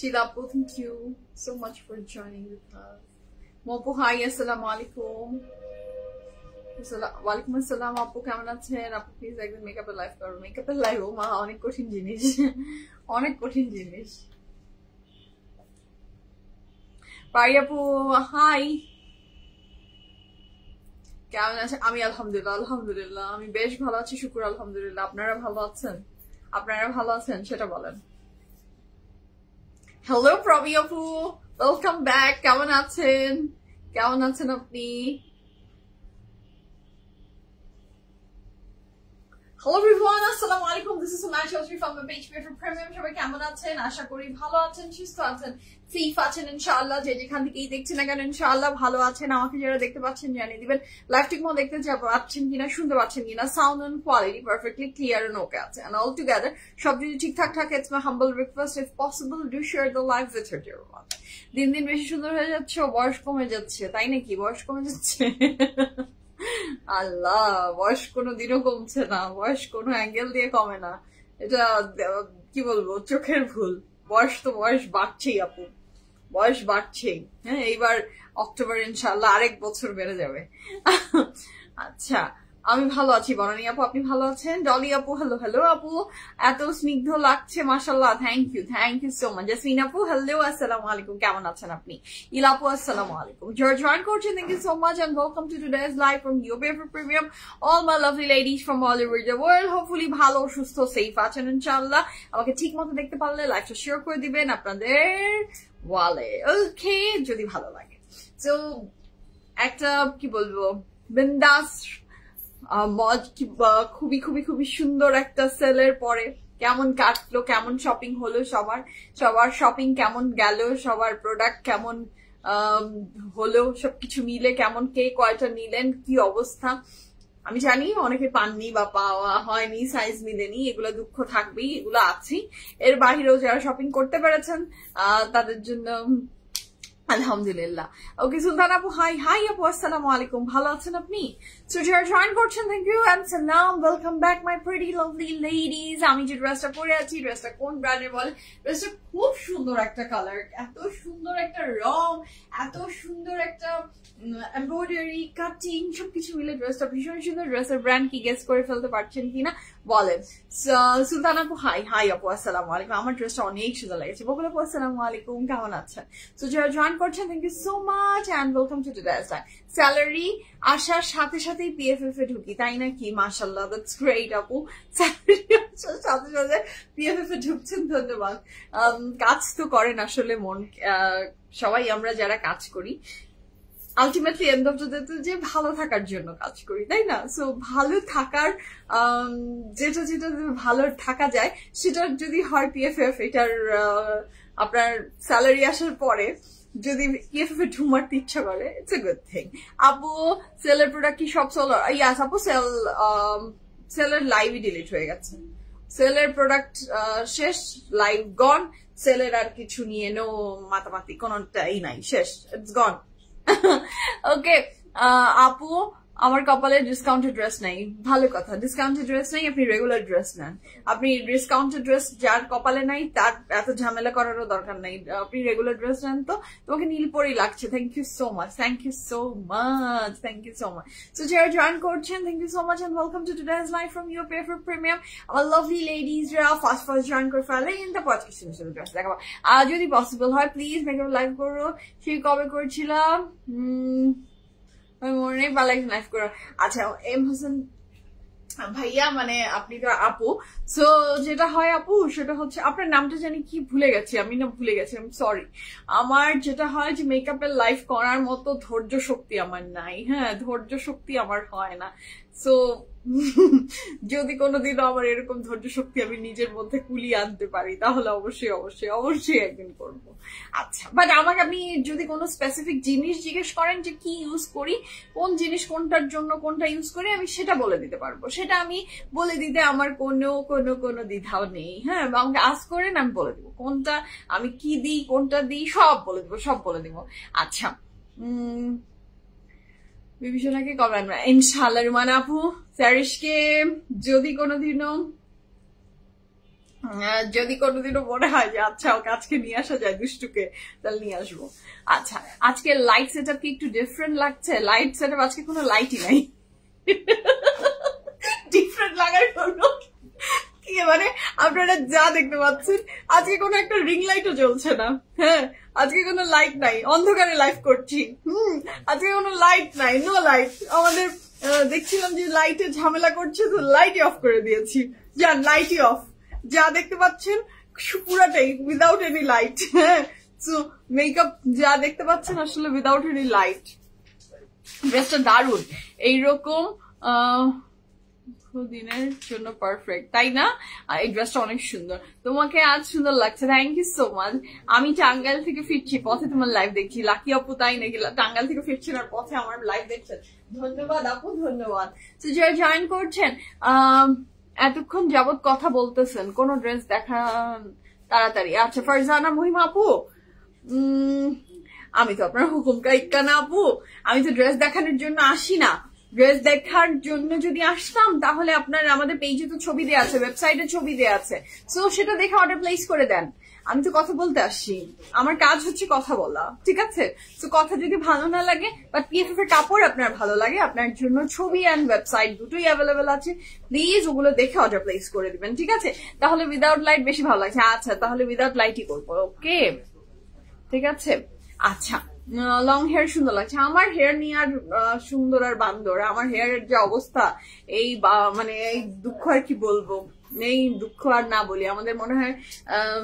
Sheila, thank you so much for joining with us. Mopu, hi, assalamu alaikum. ওয়ালাইকুম আসসালাম আপু, কেমন আছেন? আপু প্লিজ একদিন মেকআপের লাইভ করো। মেকআপের লাইভ, ও মা, অনেক কঠিন জিনিস, অনেক কঠিন জিনিস। পারি আপু হাই, কেমন আছেন? আমি আলহামদুলিল্লাহ আমি বেশ ভালো আছি, শুকুর আলহামদুলিল্লাহ। আপনারা ভালো আছেন? আপনারা ভালো আছেন সেটা বলেন। হ্যালো প্রবি আপু, ওয়েলকাম ব্যাক। কেমন আছেন? কেমন আছেন আপনি? Hello everyone, assalamu alaikum. This is Sumaya Chaudhary from the page for Premium. সবাই কেমন আছেন? আশা করি ভালো আছেন, সুস্থ আছেন, সেফ আছেন ইনশাআল্লাহ। যে যেখান থেকেই দেখছেন না কেন ইনশাআল্লাহ ভালো আছেন। আমাকে যারা দেখতে পাচ্ছেন জানিয়ে দিবেন লাইভ ঠিক মতো দেখতে পাচ্ছেন কিনা, শুনতে পাচ্ছেন কিনা, sound and quality perfectly clear and okay আছে। And all together সব যদি ঠিকঠাক থাকে, it's my humble request, if possible do share the live with your dear one. দিন দিন বেশি সুন্দর হয়ে যাচ্ছে, বয়স কমে যাচ্ছে, তাই নাকি? বয়স কমে যাচ্ছে? আল্লাহ, বয়স কোনো দিনও কমছে না, বয়স কোনো অ্যাঙ্গেল দিয়ে কমে না। এটা কি বলবো, চোখের ভুল। বয়স তো বয়স বাড়ছেই আপু, বয়স বাড়ছেই। হ্যাঁ, এইবার অক্টোবর ইনশাআল্লাহ আরেক বছর বেড়ে যাবে। আচ্ছা, আমি ভালো আছি বনানী আপু, আপনি ভালো আছেন? ডলি আপু হ্যালো হ্যালো আপু, এত স্নিগ্ধ লাগছে মাশাআল্লাহ, thank you so much. Jasmin আপু হ্যালো, আসসালামু আলাইকুম, কেমন আছেন আপনি? ইলা আপু আসসালামু আলাইকুম। জয়েন করছেন, thank you so much and welcome to today's live from your favourite premium. All my lovely ladies from all over the world, hopefully ভালো সুস্থ সেফ আছেন ইনশাআল্লাহ। আমাকে ঠিক মতো দেখতে পারলে লাইভটা শেয়ার করে দিবেন আপনাদের ওয়ালে, ওকে, যদি ভালো লাগে। তো একটা কি বলবো, বিন্দাস খুবই খুবই খুবই সুন্দর একটা সেলের পরে কেমন কাটলো, কেমন শপিং হলো, সবার শপিং কেমন গেল, সবার প্রোডাক্ট কেমন হলো, সবকিছু মিলে কেমন, কে কয়টা নিলেন, কি অবস্থা। আমি জানি অনেকে পাননি বা পাওয়া হয়নি, সাইজ মিলেনি, এগুলো দুঃখ থাকবেই, এগুলো আছেই। এর বাহিরেও যারা শপিং করতে পেরেছেন তাদের জন্য আলহামদুলিল্লাহ। ওকে সুলতান আপু হাই, আপু আসসালামু আলাইকুম, ভালো আছেন আপনি? সো যারা জয়েন করছেন থ্যাংক ইউ এন্ড সালাম, welcome back my pretty lovely ladies. আমি যে ড্রেসটা পরে আছি, ড্রেসটা কোন ব্র্যান্ডের বলে, ড্রেসটা খুব সুন্দর একটা কালার, এত সুন্দর একটা রং, এত সুন্দর একটা এমব্রয়ডারি, কাটিং, সবকিছু মিলে ড্রেসটা ভীষণ সুন্দর। ড্রেসের ব্র্যান্ড কি গেস করে ফেলতে পারছেন কিনা বলেন। সুলতান আপু হাই আপু আসসালামু আলাইকুম, আমার ড্রেসটা অনেক সুন্দর লেগেছে। বকুল আপু আসসালামু আলাইকুম, কেমন আছেন? সো যারা জয়েন করছেন thank you so much and welcome to today's live. Salary আসার সাথে সাথেই পিএফএফ এ ঢুকি, তাই নাকি? মাশাআল্লাহ, দ্যাটস গ্রেট আপু। স্যালারি আসার সাথে সাথে পিএফএফ এ ঢুকছেন, ধন্যবাদ। কাজ তো করেন আসলে মন, সবাই আমরা যারা কাজ করি ultimately end of the day যে ভালো থাকার জন্য কাজ করি, তাই না? সো ভালো থাকার যেটা ভালো থাকা যায় সেটা যদি হয় পিএফএফ, এটার আপনার স্যালারি আসার পরে যদি পিএফএফ এ ঢুমারতে ইচ্ছা করে, ইটস এ গুড থিং। আপু সেলের প্রোডাক্ট কি সব সোলার? ইয়াস আপু, সেলের লাইভই ডিলিট হয়ে গেছে, সেলের প্রোডাক্ট শেষ, লাইভ গন, সেলের আর কিছু নিয়ে নো মাতামাতি কোনটাই নাই, শেষ, ইটস গন। ওকে আপু, আমার কপালে ডিসকাউন্টেড ড্রেস নেই। ভালো কথা, ডিসকাউন্টেড ড্রেস নেই, আপনি রেগুলার ড্রেস নেন। আপনি ডিসকাউন্টেড ড্রেস যার কপালে নাই তার এত ঝামেলা করারও দরকার নাই, আপনি রেগুলার ড্রেস নেন। তো তোমাকে নীল পরেই লাগছে, thank you so much, thank you so much, thank you so much. So যারা জয়েন করছেন thank you so much and welcome to today's live from your favourite premium. আমার লাভলি লেডিজরা ফার্স্ট জয়েন করে ফেলে ইন দ্য পডকাস্ট ড্রেস দেখাবো, আর যদি possible হয় please makeup live করো। সেই কবে করেছিলাম মনে বা লাইভ করো। আচ্ছা এম হোসেন ভাইয়া, মানে আপনি তো আপু। সো যেটা হয় আপু সেটা হচ্ছে, আপনার নামটা জানি কি ভুলে গেছি, আমি না ভুলে গেছি, আমি সরি। আমার যেটা হয় যে মেকআপের লাইভ করার মতো ধৈর্য শক্তি আমার নাই। হ্যাঁ, ধৈর্য শক্তি আমার হয় না। সো যদি কোনোদিন আমার এরকম ধৈর্য শক্তি আমি নিজের মধ্যে কুলিয়ে আনতে পারি তাহলে অবশ্যই অবশ্যই অবশ্যই একদিন করবো। আচ্ছা, বাট আমাকে আপনি যদি কোনো স্পেসিফিক জিনিস জিজ্ঞেস করেন যে কি ইউজ করি, কোন জিনিস কোনটার জন্য কোনটা ইউজ করি, আমি সেটা বলে দিতে পারবো। সেটা আমি বলে দিতে আমার কোনো দ্বিধাও নেই। হ্যাঁ, আমাকে আস্ক করেন, আমি বলে দিব কোনটা আমি কি দিই, কোনটা দিই, সব বলে দিব। আচ্ছা, বিভীষণাকে কবে আনবো? ইনশাআল্লাহ। রুমানা আপু, স্যারিশকে যদি কোনোদিনও যদি কোনোদিনও মনে হয় যে আচ্ছা ওকে আজকে নিয়ে আসা যায় দুষ্টুকে, তাহলে নিয়ে আসবো। আচ্ছা, আজকে লাইট সেট আপ কি একটু ডিফারেন্ট লাগছে? লাইট সেট আপ আজকে কোনো লাইটই নাই। ডিফারেন্ট লাগার জন্য কি মানে আপনারা যা দেখতে পাচ্ছেন, আজকে কোনো একটা রিং লাইটও জ্বলছে না। হ্যাঁ, আজকে কোনো লাইট নাই, অন্ধকারে লাইভ করছি। আজকে কোনো লাইট নাই, নো লাইট। আমাদের দেখছিলাম যে লাইটে ঝামেলা করছে, তো লাইটই অফ করে দিয়েছি। যান, লাইটই অফ। যা দেখতে পাচ্ছেন পুরাটাই উইদাউট এনি লাইট। হ্যাঁ, সো মেকআপ যা দেখতে পাচ্ছেন আসলে উইদাউট এনি লাইট। ড্রেসটা দারুণ, এইরকম দিনের জন্য পারফেক্ট, তাই না? এই ড্রেসটা অনেক সুন্দর, তোমাকে আজ সুন্দর লাগছে। Thank you so much. আমি টাঙ্গাইল থেকে ফিরছি, পথে তোমার লাইভ দেখছি। লাকি আপু তাই নাকি টাঙ্গাইল থেকে ফিরছেন আর পথে আমার লাইভ দেখছেন? ধন্যবাদ আপু, ধন্যবাদ। তো যারা জয়েন করছেন, এতক্ষণ যাবত কথা বলতেছেন, কোন ড্রেস দেখান তাড়াতাড়ি। আচ্ছা, ফারজানা মহিমা আপু, আমি তো আপনার হুকুম কাইক্কা না আপু, আমি তো ড্রেস দেখানোর জন্য আসি না। ড্রেস দেখার জন্য যদি আসতাম তাহলে আপনার আমাদের পেজে তো ছবি দেওয়া আছে, ওয়েবসাইটে ছবি দেওয়া আছে, সো সেটা দেখে অর্ডার প্লেস করে দেন। আমি তো কথা বলতে আসি, আমার কাজ হচ্ছে কথা বলা, ঠিক আছে? তো কথা যদি ভালো না লাগে, বাট পিএফএফ এর কাপড় আপনার ভালো লাগে, আপনার জন্য ছবি অ্যান্ড ওয়েবসাইট দুটোই অ্যাভেলেবেল আছে, প্লিজ ওগুলো দেখে অর্ডার প্লেস করে দিবেন, ঠিক আছে? তাহলে উইদাউট লাইট বেশি ভালো লাগছে। আচ্ছা, তাহলে উইদাউট লাইটই করবো, ওকে, ঠিক আছে? আচ্ছা, লং হেয়ার সুন্দর লাগছে। আমার হেয়ার নিয়ে আর সুন্দর আর বান্দর, আমার হেয়ারের যে অবস্থা, এই মানে এই দুঃখ আর কি বলবো, এই দুঃখ আর না বলি। আমাদের মনে হয়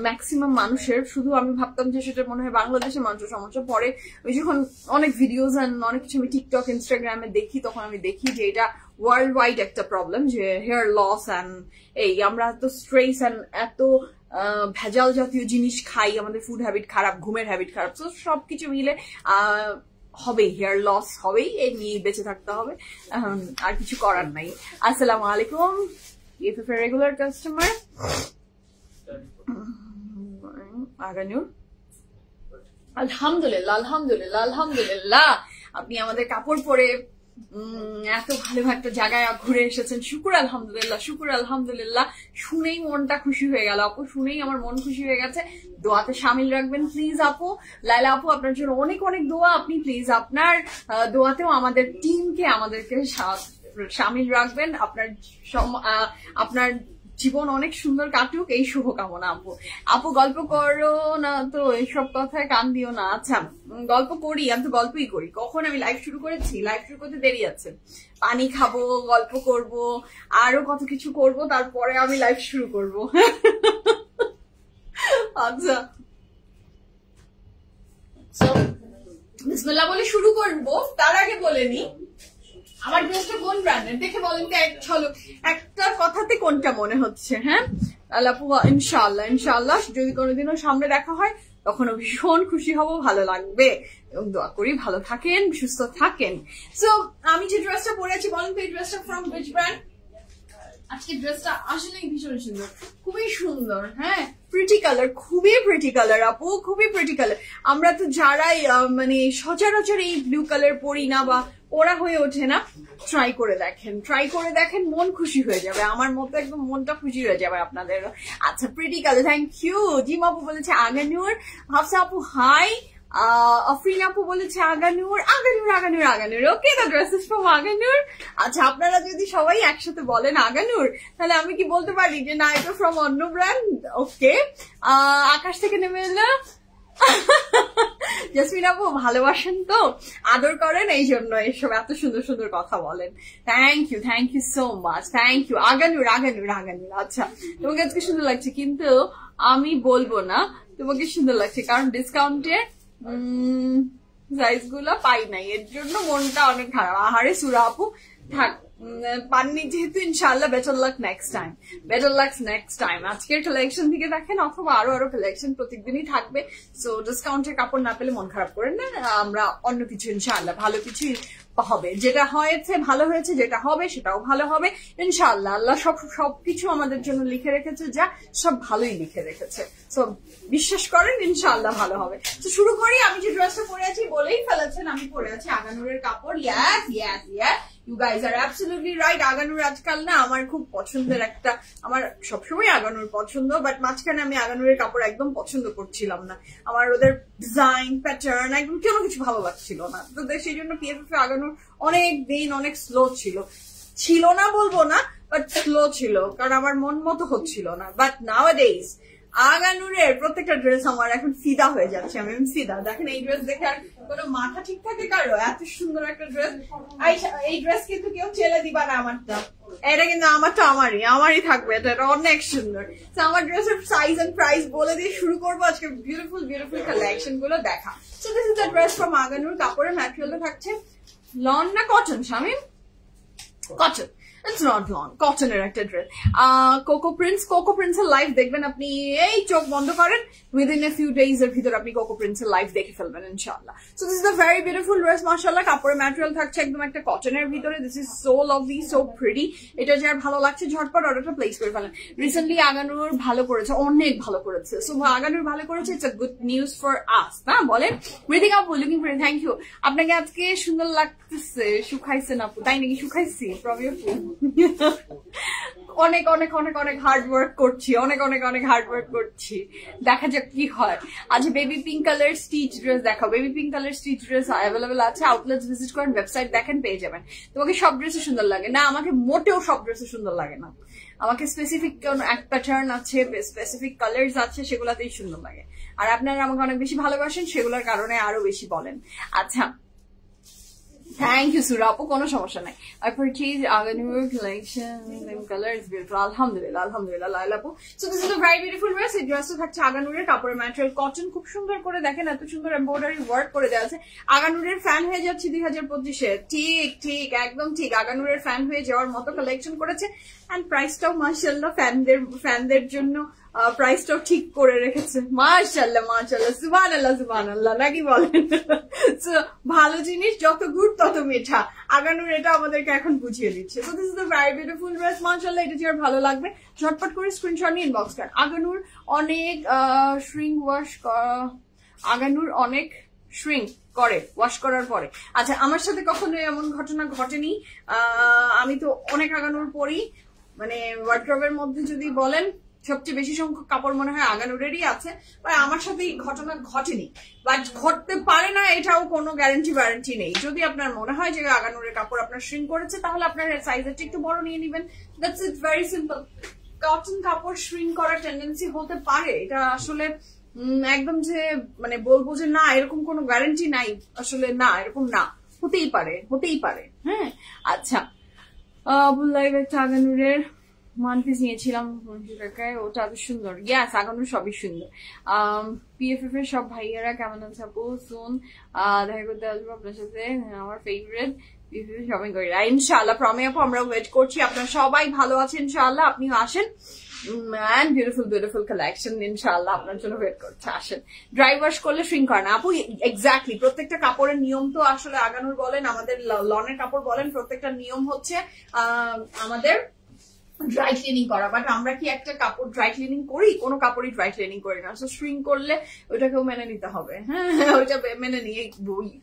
ম্যাক্সিমাম মানুষের, শুধু আমি ভাবতাম যে সেটা মনে হয় বাংলাদেশের মানুষের সমস্যা, পরে ওই যখন অনেক ভিডিওস অ্যান্ড অনেক কিছু আমি টিকটক ইনস্টাগ্রামে দেখি, তখন আমি দেখি যে এটা ওয়ার্ল্ড ওয়াইড একটা প্রবলেম, যে হেয়ার লস অ্যান্ড এই আমরা এত স্ট্রেস অ্যান্ড এত ভেজাল জাতীয় জিনিস খাই, আমাদের ফুড হ্যাবিট খারাপ, ঘুমের হ্যাবিট খারাপ, তো সবকিছু মিলে হবেই, হেয়ার লস হবেই, এই নিয়ে বেঁচে থাকতে হবে, আর কিছু করার নাই। আসসালামু আলাইকুম, পিএফএফ এর রেগুলার কাস্টমার আগানুর, আলহামদুলিল্লাহ আলহামদুলিল্লাহ আলহামদুলিল্লাহ, আপনি আমাদের কাপড় পরে এত ভালো একটা জায়গায় ঘুরে এসেছেন, শুকুর আলহামদুলিল্লাহ, শুকুর আলহামদুলিল্লাহ। শুনেই মনটা খুশি হয়ে গেল আপু, শুনেই আমার মন খুশি হয়ে গেছে। দোয়াতে সামিল রাখবেন প্লিজ আপু। লাইলা আপু, আপনার জন্য অনেক অনেক দোয়া, আপনি প্লিজ আপনার দোয়াতেও আমাদের টিমকে, আমাদেরকে সামিল রাখবেন। আপনার জীবন অনেক সুন্দর কাটুক, এই শুভকামনা আপু। আপু গল্প করো না তো, এইসব কথায় কান দিও না। আচ্ছা, গল্প করি, আমি তো গল্পই করি। কখন আমি লাইভ শুরু করেছি? লাইভ শুরু করতে দেরি আছে, পানি খাবো, গল্প করব, আরো কত কিছু করব, তারপরে আমি লাইভ শুরু করব। আচ্ছা, বিসমিল্লাহ বলে শুরু করবো, তার আগে বলে নি আমার ড্রেসটা কোন ব্র্যান্ডের, দেখে বলেন তো এক ঝলক, একটা কথাতে কোনটা মনে হচ্ছে। হ্যাঁ আল্লাপু, ইনশাআল্লাহ ইনশাআল্লাহ যদি কোনোদিনও সামনে দেখা হয় তখন ভীষণ খুশি হব, ভালো লাগবে, এবং দোয়া করি ভালো থাকেন, সুস্থ থাকেন। সো আমি যে ড্রেসটা পরেছি, বলেন তো এই ড্রেসটা ফ্রম হুইচ ব্র্যান্ড? আজকে ড্রেসটা আসলেই ভীষণ সুন্দর, খুবই সুন্দর। হ্যাঁ, প্রিটি কালার, খুবই প্রিটি কালার আপু, খুবই প্রিটি কালার। আমরা তো যারাই মানে সচরাচর এই ব্লু কালার পরি না বা ওরা হয়ে ওঠে না, ট্রাই করে দেখেন, ট্রাই করে দেখেন, মন খুশি হয়ে যাবে, আমার মতো একদম মনটা খুশি হয়ে যাবে আপনাদের। আচ্ছা, pretty colour, thank you. Jim আপু বলেছে আগানুর, হাফসা আপু হাই, আফরিন আপু বলেছে Aganoor, Aganoor Aganoor Aganoor, okay, the dress is from Aganoor. আচ্ছা, আপনারা যদি সবাই একসাথে বলেন আগানুর, তাহলে আমি কি বলতে পারি যে না, এটা ফ্রম অন্য ব্র্যান্ড? ওকে, আকাশ থেকে নেমে এলো। জেসমিন আপু ভালোবাসেন তো, আদর করেন, এই জন্য এসব এত সুন্দর সুন্দর কথা বলেন। Thank you so much, thank you. Agha Noor Aganoor Agha Noor. আচ্ছা, তোমাকে আজকে সুন্দর লাগছে, কিন্তু আমি বলবো না তোমাকে সুন্দর লাগছে, কারণ ডিসকাউন্টে সাইজ গুলো পাই নাই, এর জন্য মনটা অনেক খারাপ। আহারে সুরা আপু, থাক পাননি যেহেতু, ইনশাআল্লাহ better luck next time, better luck next time. আজকের কালেকশন থেকে দেখেন, অথবা আরো কালেকশন প্রত্যেকদিনই থাকবে। সো ডিসকাউন্টের কাপড় না পেলে মন খারাপ করেন না, আমরা অন্য কিছু ইনশাআল্লাহ ভালো কিছু হবে, যেটা হয়েছে ভালো হয়েছে, যেটা হবে সেটাও ভালো হবে ইনশাআল্লাহ। আল্লাহ সবকিছু আমাদের জন্য লিখে রেখেছে, যা সব ভালোই লিখে রেখেছে, সো বিশ্বাস করেন ইনশাআল্লাহ ভালো হবে। তো শুরু করি। আমি যে ড্রেসটা পরে আছি বলেই ফেলেছেন, আমি পরে আছি আগানুরের কাপড়। Yes yes yes, you guys are absolutely right. Agha Noor আজকাল না আমার খুব পছন্দের একটা, আমার সবসময় আগানুর পছন্দ, বাট মাঝখানে আমি আগানুরের কাপড় একদম পছন্দ করছিলাম না। আমার ওদের ডিজাইন প্যাটার্ন একদম কোনো কিছু ভালো লাগছিল না, তো সেই জন্য PFF আগানুর অনেক দিন অনেক স্লো ছিল না বলবো না, বাট স্লো ছিল, কারণ আমার মন মতো হচ্ছিল না। বাট নাওয়াডেজ আগানুরের প্রত্যেকটা ড্রেস আমার এখন ফিদা হয়ে যাচ্ছে। আমি ফিদা, দেখেন এই ড্রেস দেখে আর কোনো মাথা ঠিক থাকে কারো? এত সুন্দর একটা ড্রেস। এই ড্রেস কিন্তু কেউ চেলে দিবা না আমারটা, এটা কিন্তু আমারটা আমারই থাকবে, এটা অনেক সুন্দর। তো আমার ড্রেসের সাইজ এন্ড প্রাইস বলে দিয়ে শুরু করবো আজকে বিউটিফুল কালেকশন গুলো দেখা। So this is the dress from Agha Noor. কাপড়ের ম্যাটেরিয়ালটা থাকছে লন না cotton Shamim? Cotton. It's not long. Cotton এর একটা ড্রেস। কোকো প্রিন্সের লাইভ দেখবেন আপনি, এই চোখ বন্ধ করেন, within a few days এর ভিতর আপনি কোকো প্রিন্সের লাইভ দেখে ফেলবেন ইনশাআল্লাহ। So this is a very beautiful dress মাশাআল্লাহ। কাপড়ের ম্যাটেরিয়াল থাকছে একদম একটা কটনের ভিতরে। This is so lovely, so pretty. এটা যার ভালো লাগছে ঝটপট অর্ডারটা প্লেস করে ফেলেন। রিসেন্টলি আগানুর ভালো করেছে, অনেক ভালো করেছে। সো আগানুর ভালো করেছে, it's a good news for us, না বলেন? রিদিকা আপু লুকিং ফর, থ্যাংক ইউ। আপনাকে আজকে সুন্দর লাগতেছে, শুকাইছেন আপু, তাই নাকি? শুকাইছি প্রবি আপু। অনেক হার্ড ওয়ার্ক করছি, অনেক হার্ড ওয়ার্ক করছি, দেখা যাক কি হয়। আজ baby pink colour stitch dress দেখাও। Baby pink colour stitch dress available আছে, আউটলেটস ভিজিট করেন, ওয়েবসাইট দেখেন, পেয়ে যাবেন। তোমাকে সব ড্রেসে সুন্দর লাগে না? আমাকে মোটেও সব ড্রেসে সুন্দর লাগে না, আমাকে স্পেসিফিক কোন এক প্যাটার্ন আছে, স্পেসিফিক কালার্স আছে, সেগুলাতেই সুন্দর লাগে। আর আপনারা আমাকে অনেক বেশি ভালোবাসেন, সেগুলোর কারণে আরো বেশি বলেন। আচ্ছা, থ্যাংক ইউ সুরা আপু, কোনো সমস্যা নাই। I purchased Aganur collection, the color is beautiful. আলহামদুলিল্লাহ লাইলা আপু। So this is a very beautiful dress. এই ড্রেসটা থাকছে আগানুরের, কাপড়ের ম্যাটেরিয়াল কটন, খুব সুন্দর করে দেখেন, এত সুন্দর এমব্রয়ডারি ওয়ার্ক করে দেওয়া আছে। আগানুরের ফ্যান হয়ে যাচ্ছে 2025-এ, ঠিক একদম ঠিক। আগানুরের ফ্যান হয়ে যাওয়ার মতো কালেকশন করেছে, এন্ড প্রাইসটাও মাশাআল্লাহ ফ্যানদের জন্য প্রাইসটাও ঠিক করে রেখেছে। মাশাআল্লাহ সুবহানাল্লাহ, নাকি বলেন? ভালো জিনিস যত গুড তত মিঠা, আগানুর এটা আমাদেরকে এখন বুঝিয়ে দিচ্ছে। তো this is the very beautiful dress মাশাআল্লাহ। এটা যার ভালো লাগবে ঝটপট করে স্ক্রিনশট নিয়ে ইনবক্স করেন। আগানুর অনেক আগানুর অনেক শ্রিঙ্ক করে ওয়াশ করার পরে। আচ্ছা, আমার সাথে কখনো এমন ঘটনা ঘটেনি। আমি তো অনেক আগানুর পরি, মানে ওয়ার্ড্রবের মধ্যে যদি বলেন সবচেয়ে বেশি সংখ্যক কাপড় মনে হয় আগানুরেরই আছে, আমার সাথে এই ঘটনা ঘটেনি, বাট ঘটতে পারে না এটাও কোনো গ্যারান্টি নেই। যদি আপনার মনে হয় যে আগানুরের কাপড় আপনার শ্রিঙ্ক করেছে, তাহলে আপনার সাইজেরটা একটু বড় নিয়ে নেবেন, that's it, very simple. Cotton কাপড় শ্রিঙ্ক করার টেন্ডেন্সি হতে পারে, এটা আসলে একদম যে মানে বলবো যে না এরকম কোনো গ্যারান্টি নাই, আসলে না, এরকম না, হতেই পারে। হ্যাঁ, আচ্ছা, আগানুরের ওয়ান পিস নিয়েছিলাম টাকায়, ওটা এত সুন্দর। ইয়াস, আগানুর সবই সুন্দর। PFF এর সব ভাইয়ারা কেমন আছে আপু? সুন দেখা করতে আসবো আপনার সাথে, আমার ফেভারিট PFF শপিং করি ইনশাআল্লাহ। প্রমে আপু আমরা ওয়েট করছি, আপনারা সবাই ভালো আছেন ইনশাআল্লাহ, আপনিও আসেন, and beautiful collection ইনশাআল্লাহ আপনার জন্য ওয়েট করছে, আসেন। ড্রাই ওয়াশ করলে শ্রিঙ্ক হয় না আপু, এক্স্যাক্টলি। প্রত্যেকটা কাপড়ের নিয়ম তো আসলে আগানুর বলেন, আমাদের লনের কাপড় বলেন, প্রত্যেকটা নিয়ম হচ্ছে আমাদের ড্রাই ক্লিনিং করা, বাট আমরা কি একটা কাপড় ড্রাই ক্লিনিং করি? কোনো কাপড়ই ড্রাই ক্লিনিং করি না। সো শ্রিঙ্ক করলে ওইটাকেও মেনে নিতে হবে, হ্যাঁ, ওইটা মেনে নিয়ে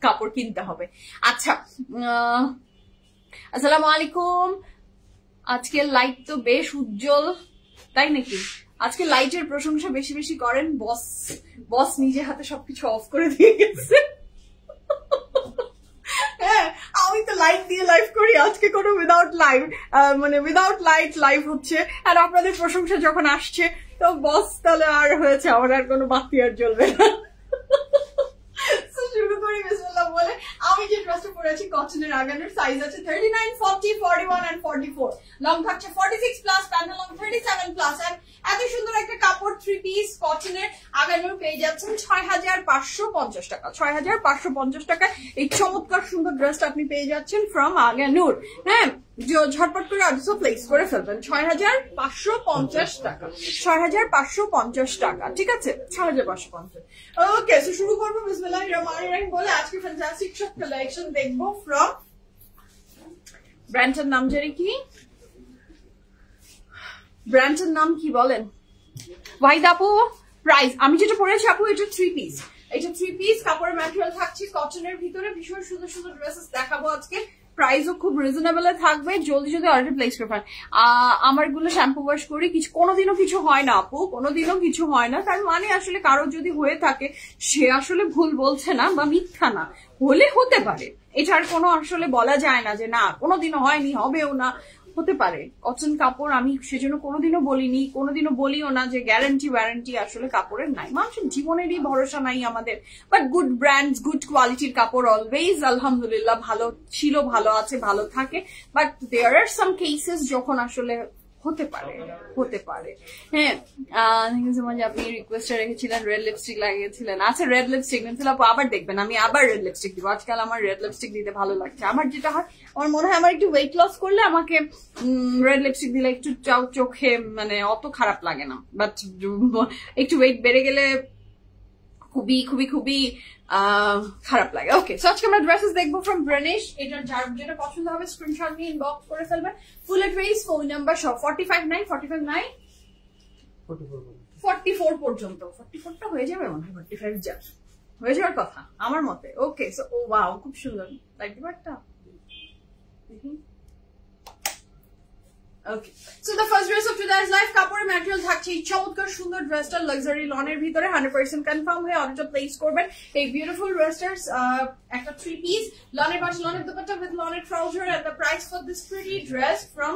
কাপড় কিনতে হবে। আচ্ছা, আসসালামু আলাইকুম। আজকে লাইট তো বেশ উজ্জ্বল, তাই নাকি? আজকে লাইটের প্রশংসা বেশি করেন। বস নিজে হাতে সবকিছু অফ করে দিয়ে গেছে। হ্যাঁ, আমি তো লাইট দিয়ে লাইভ করি, আজকে কোনো উইদাউট লাইট লাইভ হচ্ছে, আর আপনাদের প্রশংসা যখন আসছে তো বস তাহলে আর হয়েছে, আমার আর কোনো বাতি আর জ্বলবে না। শুরু করি বিসমিল্লাহ বলে। আমি যে ড্রেসটা পরেছি কটনের আগানুর, সাইজ আছে 39, 40, 41 and 44, লং থাকছে 46 প্লাস, প্যান্ট লং 37 প্লাস। আর এত সুন্দর একটা কাপড় 3 পিস কটনের আগানুর পেয়ে যাচ্ছেন 6550 টাকা। 6550 টাকা এই চমৎকার সুন্দর ড্রেসটা আপনি পেয়ে যাচ্ছেন ফ্রম আগানুর। হ্যাঁ, ঝটপট করে আজও প্লেস করে ফেলবেন। 6550 টাকা, 6550 টাকা, ঠিক আছে, 6550। ওকে, সো শুরু করবো বিসমিল্লাহির রহমানির রহিম বলে। আজকে ফ্যান্টাস্টিক সব কালেকশন দেখবো ফ্রম ব্র্যান্ডের নাম জানি কি, ব্র্যান্ডের নাম কি বলেন? ওয়াহিদ আপু, প্রাইস আমি যেটা পরেছি আপু, এটা 3 পিস, এটা 3 পিস কাপড়ের ম্যাটেরিয়াল থাকছে কটনের ভিতরে। ভীষণ সুন্দর ড্রেসেস দেখাবো আজকে, প্রাইসও খুব রিজনেবল থাকবে, জলদি জলদি অর্ডার প্লেস করে ফেলেন। আমার গুলো শ্যাম্পু ওয়াশ করি, কোনোদিনও কিছু হয় না আপু, কোনোদিনও কিছু হয় না। তার মানে আসলে কারো যদি হয়ে থাকে সে আসলে ভুল বলছে না বা মিথ্যা না, হলে হতে পারে, এটার কোনো আসলে বলা যায় না যে না কোনোদিনও হয়নি, হবেও না, হতে পারে। কটন কাপড় আমি সেজন্য কোনোদিনও বলিনি, কোনোদিনও বলিও না যে গ্যারান্টি ওয়ারেন্টি আসলে কাপড়ের নাই, মানুষের জীবনেরই ভরসা নাই আমাদের। বাট গুড ব্র্যান্ডস, গুড কোয়ালিটির কাপড় অলওয়েজ আলহামদুলিল্লাহ ভালো ছিল, ভালো আছে, ভালো থাকে। But there R some cases যখন আসলে হতে পারে। হ্যাঁ, আপনি রিকোয়েস্টে রেখেছিলেন, রেড লিপস্টিক লাগিয়েছিলেন। আচ্ছা, রেড লিপস্টিক নিয়েছিল আপু, আবার দেখবেন আমি আবার রেড লিপস্টিক দিব। আজকাল আমার রেড লিপস্টিক দিতে ভালো লাগছে। আমার যেটা হয়, আমার মনে হয় আমার একটু ওয়েট লস করলে আমাকে রেড লিপস্টিক দিলে একটু চোখে মানে অত খারাপ লাগে না, বাট একটু ওয়েট বেড়ে গেলে খুবই খুবই খুবই খারাপ লাগে। ওকে, সো আজকে আমরা ড্রেসেস দেখবো ফ্রম ব্রেনিশ। এটার যার যেটা পছন্দ হবে স্ক্রিনশট নিয়ে ইনবক্স করে ফেলবেন। ফুল অ্যাড্রেস, ফোন নাম্বার সব 45 পর্যন্ত। 44টা হয়ে যাবে মনে হয়, 45 যা হয়ে যাওয়ার কথা আমার মতে। ওকে, সো ও ওয়াও, খুব সুন্দর লাগবে একটা। Okay, so the first dress of today's live কাপড়ের ম্যাটেরিয়াল থাকছে এই চমৎকার সুন্দর ড্রেসটা, লাক্সারি লনের ভিতরে 100% কনফার্ম হয়ে অর্ডারটা প্লেস করবেন। এই বিউটিফুল ড্রেসটার একটা 3 piece লনের পাশে লনের দুপাট্টা with লনের trouser, and the price for this pretty dress from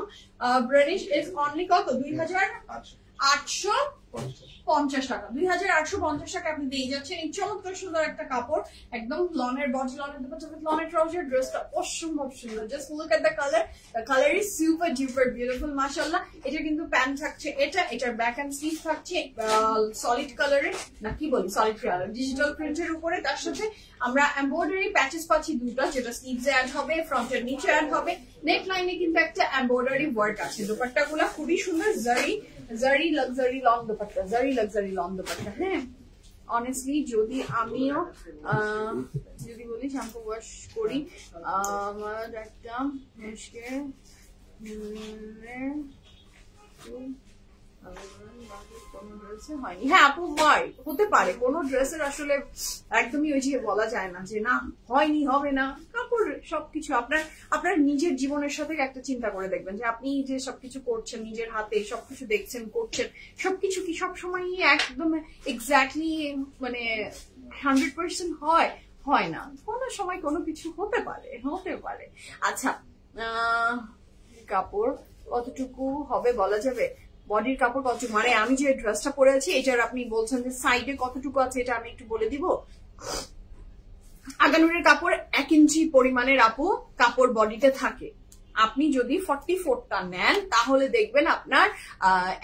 British is only কত? 2850 টাকা। 2850 টাকা আপনি দিয়ে যাচ্ছেন এই চমৎকার সুন্দর একটা কাপড়, একদম লনের বডি, লনের দুপাট্টা with লনের ট্রাউজার। ড্রেসটা অসম্ভব সুন্দর, just look at the colour, the colour is super duper beautiful মাশাআল্লাহ। এটা কিন্তু প্যান্ট থাকছে, এটার ব্যাক এন্ড স্লিভ থাকছে সলিড কালারের, না কি বলি সলিড কালার ডিজিটাল প্রিন্টের উপরে। তার সাথে আমরা এমব্রয়ডারি প্যাচেস পাচ্ছি দুটো, যেটা স্লিভসে অ্যাড হবে, ফ্রন্টের নিচে অ্যাড হবে। নেক লাইনে কিন্তু একটা এমব্রয়ডারি ওয়ার্ক আছে। দুপাট্টাগুলো খুবই সুন্দর, জারি লাক্সারি লং দুপাট্টা, জারি লাক্সারি লং দুপাট্টা। হ্যাঁ, অনেস্টলি যদি আমিও যদি বলি শ্যাম্পু ওয়াশ করি, আমার একটা মুশকিল হয়নি। হ্যাঁ আপু, হতে পারে কোনো ড্রেসের আসলে একদমই ওই যে বলা যায় না যে না হয়নি, হবে না। কাপড় সবকিছু আপনার নিজের জীবনের সাথে একটা চিন্তা করে দেখবেন যে আপনি যে সবকিছু করছেন নিজের হাতে, সবকিছু দেখছেন, করছেন, সবকিছু কি সবসময় একদম এক্স্যাক্টলি মানে 100% হয় না, কোনো সময় কোনো কিছু হতে পারে। আচ্ছা, কাপড় কতটুকু হবে বলা যাবে? বডির কাপড় কতটুকু, মানে আমি যে ড্রেসটা পরে আছি এটার আপনি বলছেন যে সাইডে কতটুকু আছে, এটা আমি একটু বলে দিব। আগানুরের কাপড় 1 ইঞ্চি পরিমাণের আপু কাপড় বডিতে থাকে। আপনি যদি 44টা নেন তাহলে দেখবেন আপনার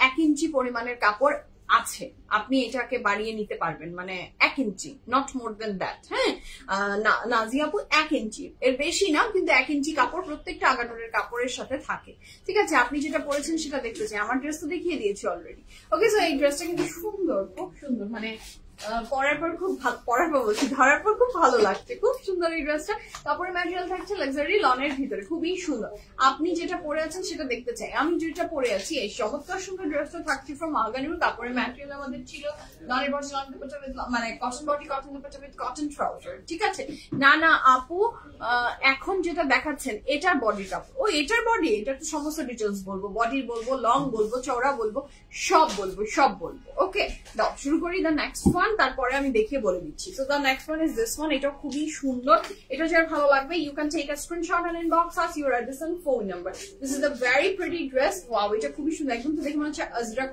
1 ইঞ্চি পরিমাণের কাপড় আছে, আপনি এটাকে বাড়িয়ে নিতে পারবেন, মানে 1 ইঞ্চি, নট মোর দেন দ্যাট। হ্যাঁ, নাজিয়া আপু 1 ইঞ্চি, এর বেশি না, কিন্তু 1 ইঞ্চি কাপড় প্রত্যেকটা আগানোরের কাপড়ের সাথে থাকে। ঠিক আছে, আপনি যেটা পরেছেন সেটা দেখতে চাই, আমার ড্রেস তো দেখিয়ে দিয়েছি অলরেডি। ওকে, সো এই ড্রেসটা কিন্তু সুন্দর, খুব সুন্দর, মানে পরার পর খুব ধরার পর খুব ভালো লাগছে, খুব সুন্দর এই ড্রেসটা। কাপড়ের ম্যাটেরিয়াল থাকছে লাক্সারি লনের ভিতরে, খুবই সুন্দর। আপনি যেটা পরে আছেন সেটা দেখতে চাই, আমি যেটা পরে আছি এই চমৎকার সুন্দর ড্রেসটা থাকছে ফ্রম আগানুর। কাপড়ের ম্যাটেরিয়াল আমাদের ছিল লনের বডি, লন দুপাট্টা মানে cotton body, cotton dupatta with cotton trouser. ঠিক আছে, না আপু এখন যেটা দেখাচ্ছেন এটার বডির কাপড়, এটার বডি, এটার তো সমস্ত ডিটেলস বলবো, বডি বলবো, লং বলবো, চওড়া বলবো, সব বলবো। ওকে, দাও শুরু করি দ্য নেক্সট ওয়ান, তারপরে আমি দেখিয়ে বলে দিচ্ছি। So the next one is this one. এটা খুবই সুন্দর, এটা যার ভালো লাগবে you can take a screenshot and inbox us your address and phone number. This is a very pretty dress. Wow, এটা খুবই সুন্দর, একদম তো দেখে মনে হচ্ছে আজরাক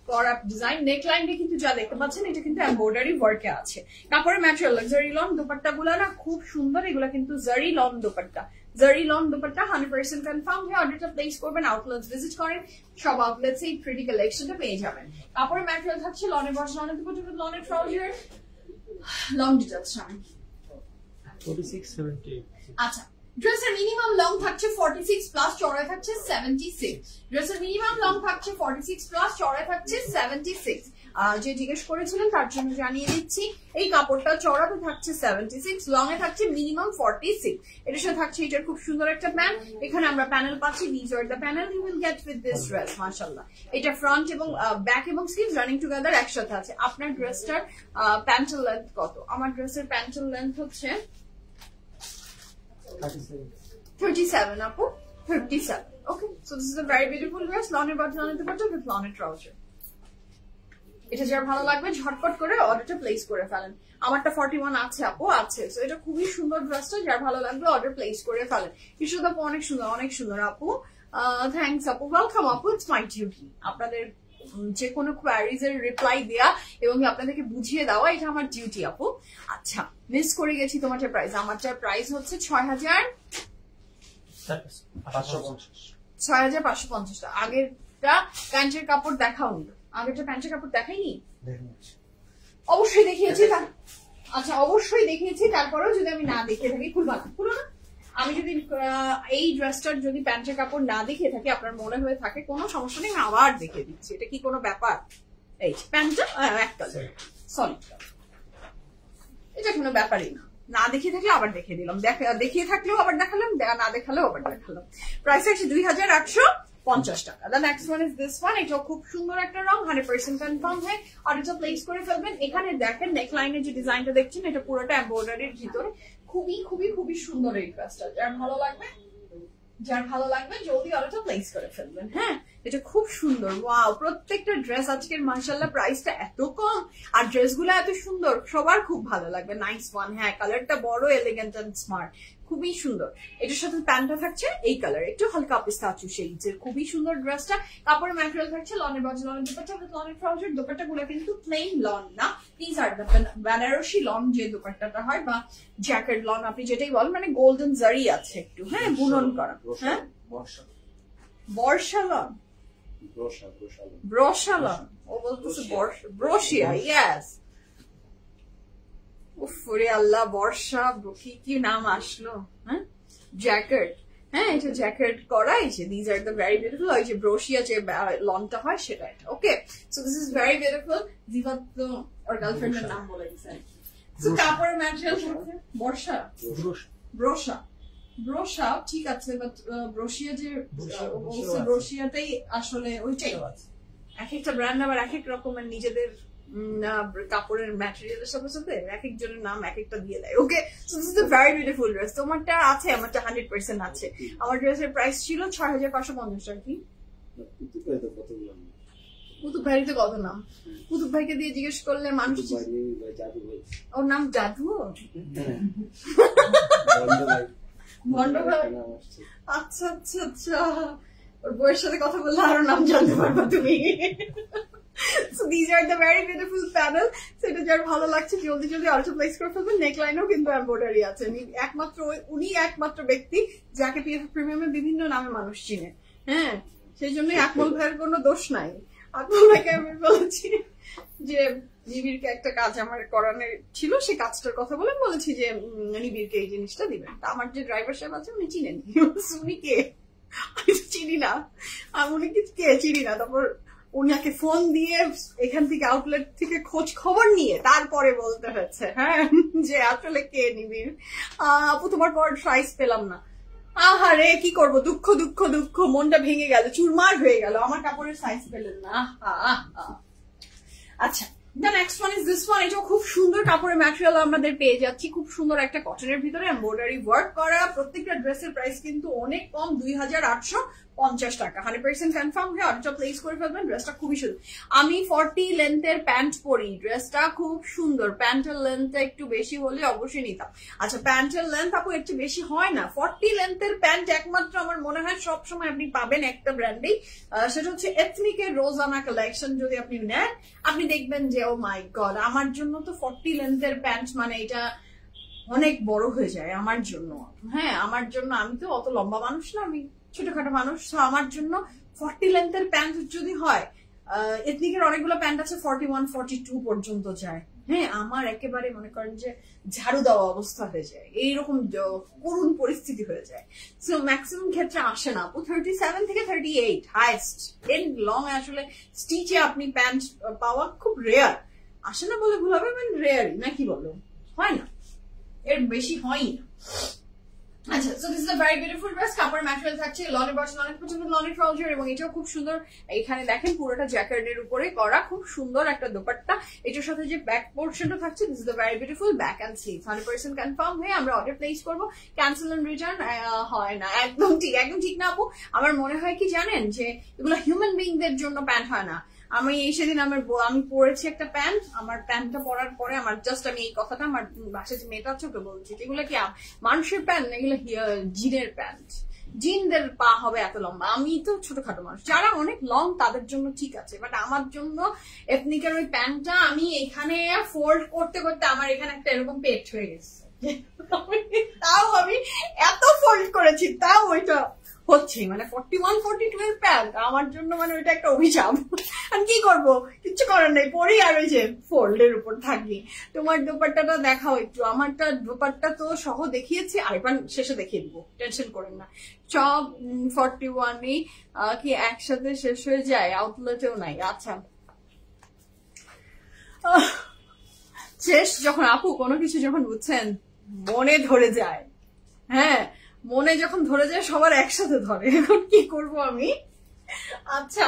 করা ডিজাইন। নেক লাইনটা কিন্তু যা দেখতে পাচ্ছেন এটা কিন্তু এমব্রয়ডারি ওয়ার্কে আছে। কাপড়ের ম্যাটেরিয়াল লাক্সারি লন, দুপাট্টা গুলা না খুব সুন্দর, এগুলা কিন্তু জারি লন দুপাট্টা, জারি লন দুপাট্টা 100% কনফার্ম হয়ে অর্ডারটা প্লেস করবেন। আউটলেটস ভিজিট করেন, সব আউটলেটস এই প্রিটি কালেকশনটা পেয়ে যাবেন। কাপড়ের ম্যাটেরিয়াল থাকছে লনের বস, লনের দুপাট্টা, লনের ট্রাউজার, লং ডিটেলস 46-78। আচ্ছা, ড্রেসের মিনিমাম লং থাকছে 46 প্লাস, চওড়া থাকছে 76। ড্রেসের মিনিমাম লং থাকছে 46 প্লাস, চওড়া থাকছে 76। যে জিজ্ঞেস করেছিলেন তার জন্য জানিয়ে দিচ্ছি, এই কাপড়টা চওড়াতে থাকছে 76, লং এ থাকছে মিনিমাম 46। এটার সাথে থাকছে এটার খুব সুন্দর একটা প্যান্ট, এখানে আমরা প্যানেল পাচ্ছি, this are the panel you will get with this dress. মাশাআল্লাহ, এটা ফ্রন্ট এবং ব্যাক এবং স্লিভ রানিং টুগেদার একসাথে আছে। আপনার ড্রেসটার প্যান্টের লেন্থ কত? আমার ড্রেসের প্যান্টের লেন্থ হচ্ছে 37 আপু, 37. Okay, so this is a very beautiful dress. লনের বাটন আনতে পারছো with লনের ট্রাউজার। এটা যার ভালো লাগবে ঝটপট করে অর্ডারটা প্লেস করে ফেলেন। আমারটা 41 আছে আপু, আছে। সো এটা খুবই সুন্দর ড্রেসটা, যার ভালো লাগবে অর্ডার প্লেস করে ফেলেন। ঈশাদ আপু অনেক সুন্দর, অনেক সুন্দর আপু। থ্যাংকস আপু, ওয়েলকাম আপু। ইটস মাই ডিউটি আপনাদের যে কোনো কোয়ারিজ এর রিপ্লাই দেয়া এবং আপনাদেরকে বুঝিয়ে দেওয়া, এটা আমার ডিউটি আপু। আচ্ছা, মিস করে গেছি তোমারটা প্রাইস। আমারটার প্রাইস হচ্ছে 6,550 টাকা। আগেরটা প্যান্টের কাপড় দেখাওনি, আগেরটা প্যান্টের কাপড় দেখাইনি, অবশ্যই দেখিয়েছি। আচ্ছা, অবশ্যই দেখিয়েছি, তারপরেও যদি আমি না দেখে থাকি, খুলবা না, খুলো না। আমি যদি এই ড্রেসটার যদি প্যান্টের কাপড় না দেখে থাকি, আপনার মনে হয়ে থাকে কোনো সমস্যা নেই, আমি আবার দেখে দিচ্ছি। এটা কি কোনো ব্যাপার? এই প্যান্টটা এক কালার সলিড কালার, এটা কোনো ব্যাপারই না। না দেখিয়ে থাকলে আবার দেখিয়ে দিলাম, দেখিয়ে থাকলেও আবার দেখালাম, না দেখালেও আবার দেখালাম। প্রাইস আছে 2,850 টাকা। The next one is this one. এটাও খুব সুন্দর একটা রং, 100% কনফার্ম হয়। অর্ডারটা প্লেস করে ফেলবেন। এখানে দেখেন নেকলাইনের যে ডিজাইনটা দেখছেন, এটা পুরোটা এমব্রয়ডারির ভিতরে, খুবই খুবই খুবই সুন্দর এই ড্রেসটা। যার ভালো লাগবে জলদি অর্ডারটা প্লেস করে ফেলবেন। হ্যাঁ, এটা খুব সুন্দর। ওয়াও, প্রত্যেকটা ড্রেস আজকের মাশাআল্লাহ প্রাইসটা এত কম আর ড্রেসগুলো এত সুন্দর, সবার খুব ভালো লাগবে। Nice one. হ্যাঁ, কালারটা বড় এলিগেন্ট এন্ড স্মার্ট, খুবই সুন্দর। এটার সাথে প্যান্টটা থাকছে এই কালার, একটু হালকা পিস্তাচিও শেডস এর, খুবই সুন্দর ড্রেসটা। কাপড়ের ম্যাটেরিয়াল থাকছে লনের বাজু, লনের দুপাট্টা উইথ লনের ট্রাউজার। দুপাট্টাগুলো কিন্তু প্লেন লন না, প্লিজ আর বেনারসি লন যে দুপাট্টাটা হয়, বা জ্যাকেট লন আপনি যেটাই বলেন, মানে গোল্ডেন জারি আছে একটু, হ্যাঁ, বুনন করা। হ্যাঁ, বর্ষা লন, ব্রোশা লন, ও বলতেছে ব্রোশিয়া। ইয়েস, উফরে আল্লাহ, বর্ষা কি নাম আসলো। হ্যাঁ, জ্যাকেট। হ্যাঁ, এটা জ্যাকেট করা। এই যে this are the very beautiful. ওই যে ব্রোশিয়া যে লনটা হয় সেটা এটা। Okay, so this is very beautiful. দিবাত তো ওর গার্লফ্রেন্ডের নাম বলে দিয়েছে। সো কাপড়ের ম্যাটেরিয়াল হচ্ছে বর্ষা, ব্রোশা, ঠিক আছে, বাট ব্রোশিয়া যে ব্রোশিয়াটাই আসলে ওইটাই। এক একটা ব্র্যান্ড আবার এক এক রকমের নিজেদের কাপড়ের ম্যাটেরিয়ালের সাথে সাথে এক একজনের নাম এক একটা দিয়ে দেয়। Okay, so this is a very beautiful dress. তোমারটা আছে, আমারটা 100% আছে। আমার ড্রেসের প্রাইস ছিল 6,550 টাকা। কি কুতুব ভাইতে কত নাম? কুতুব ভাইকে দিয়ে জিজ্ঞেস করলে মানুষ, ওর নাম জাদু। ভন্ড ভাই, আচ্ছা আচ্ছা আচ্ছা, ওর বউয়ের সাথে কথা বললে আরো নাম জানতে পারবা তুমি। So these are the very beautiful panel. So এটা যার ভালো লাগছে জলদি জলদি অর্ডার প্লেস করে ফেলবেন। নেকলাইনেও কিন্তু এমব্রয়ডারি আছে। উনি একমাত্র ব্যক্তি যাকে পিএফ প্রিমিয়ামে বিভিন্ন নামে মানুষ চিনে। হ্যাঁ, সেই জন্যই আকমল ভাইয়ের কোনো দোষ নাই। আকমল ভাইকে আমি বলেছি যে নিবিড়কে একটা কাজ আমার করানোর ছিল, সেই কাজটার কথা বলেছি যে নিবিড়কে এই জিনিসটা দিবেন। আমার যে ড্রাইভার সাহেব আছে উনি চিনেন, উনি কে চিনি না, উনি কে চিনি না। তারপর উনাকে ফোন দিয়ে এখান থেকে আউটলেট থেকে খোঁজ খবর নিয়ে তারপরে বলতে হয়েছে, হ্যাঁ, যে আসলে কে নিবিড়। আপু তোমার পর প্রাইস পেলাম না। আহারে, কি করবো, দুঃখ দুঃখ দুঃখ, মনটা ভেঙে গেল, চুরমার হয়ে গেল, আমার কাপড়ের সাইজ পেলেন না। আচ্ছা, the next one is this one. এটাও খুব সুন্দর কাপড়ের ম্যাটেরিয়াল আমাদের পেয়ে যাচ্ছি, খুব সুন্দর একটা কটনের ভিতরে এমব্রয়ডারি ওয়ার্ক করা। প্রত্যেকটা ড্রেসের প্রাইস কিন্তু অনেক কম, 2,850 টাকা। 100% কনফার্ম হয়ে অর্ডারটা প্লেস করে ফেলবেন। ড্রেসটা খুবই সুন্দর। আমি 40 লেন্থের প্যান্ট পরি, ড্রেসটা খুব সুন্দর। প্যান্টের লেন্থটা একটু বেশি হলে অবশ্যই নিতাম। আচ্ছা, প্যান্টের লেন্থ আপু একটু বেশি হয় না। 40 লেন্থের প্যান্ট একমাত্র আমার মনে হয় সবসময় আপনি পাবেন একটা ব্র্যান্ডেই, সেটা হচ্ছে এথনিকের রোজানা কালেকশন। যদি আপনি নেন, আপনি দেখবেন যে ও মাই গড, আমার জন্য তো 40 লেন্থের প্যান্ট মানে এটা অনেক বড় হয়ে যায় আমার জন্য। হ্যাঁ, আমার জন্য, আমি তো অত লম্বা মানুষ না, আমি ছোটখাটো মানুষ। আমার জন্য 40 লেন্থের প্যান্ট যদি হয়, এথনিকের অনেকগুলো প্যান্ট আছে 41, 42 পর্যন্ত যায়। হ্যাঁ, আমার একেবারে মনে করেন যে ঝাড়ু দেওয়া অবস্থা হয়ে যায়, এইরকম করুণ পরিস্থিতি হয়ে যায়। সো ম্যাক্সিমাম ক্ষেত্রে আসে না। 37 থেকে 38 হাইস্ট। এর লং আসলে স্টিচে আপনি প্যান্ট পাওয়া খুব রেয়ার। আসে না বলে ভুল হবে, মানে রেয়ারই, নাকি বলো, হয় না, এর বেশি হয়ই না। আচ্ছা, so this is a very beautiful dress. কাপড়ের ম্যাটেরিয়াল থাকছে লনের বটম, লনের পিছনে লনের ট্রাউজার, এবং এটাও খুব সুন্দর। এখানে দেখেন পুরোটা জ্যাকেটের উপরে করা, খুব সুন্দর একটা দোপাট্টা। এটার সাথে যে ব্যাক পোর্শনটা থাকছে, this is a very beautiful back and sleeve. 100% confirm হয়ে আমরা অর্ডার প্লেস করব। ক্যান্সেল এন্ড রিটার্ন হয় না, একদম ঠিক না আপু। আমার মনে হয় কি জানেন, যে এগুলো হিউম্যান বিইংদের জন্য প্যান্ট হয় না। আমি সেদিন আমি পরেছি একটা প্যান্ট, আমার প্যান্টটা পরার পরে আমার জাস্ট আমি এই কথাটা আমার বাসায় যে মেয়েটা আছে ওকে বলছি, এগুলো কি মানুষের প্যান্ট, এগুলো জিনের প্যান্ট। জিনদের পা হবে এত লম্বা, আমি তো ছোটখাটো মানুষ, যারা অনেক লং তাদের জন্য ঠিক আছে, বাট আমার জন্য এথনিকের ওই প্যান্টটা আমি এখানে ফোল্ড করতে করতে আমার এখানে একটা এরকম পেট হয়ে গেছে। তাও আমি এত ফোল্ড করেছি, তাও ওইটা হচ্ছে মানে 41-42 এর প্যান্ট আমার জন্য মানে ওইটা একটা অভিশাপ। আমি কি করবো, কিচ্ছু করার নেই, পরেই আর ওই যে ফোল্ডের উপর থাকি। তোমার দোপাট্টাটা দেখাও একটু। আমারটা দোপাট্টা তো সহ দেখিয়েছি, আরেকবার শেষে দেখিয়ে দিবো, টেনশন করেন না। সব 41ই কি একসাথে শেষ হয়ে যায়, আউটলেটেও নাই। আচ্ছা, শেষ যখন আপু কোনো কিছু যখন বুঝছেন মনে ধরে যায়, হ্যাঁ মনে যখন ধরে যায় সবার একসাথে ধরে, এখন কি করব আমি। আচ্ছা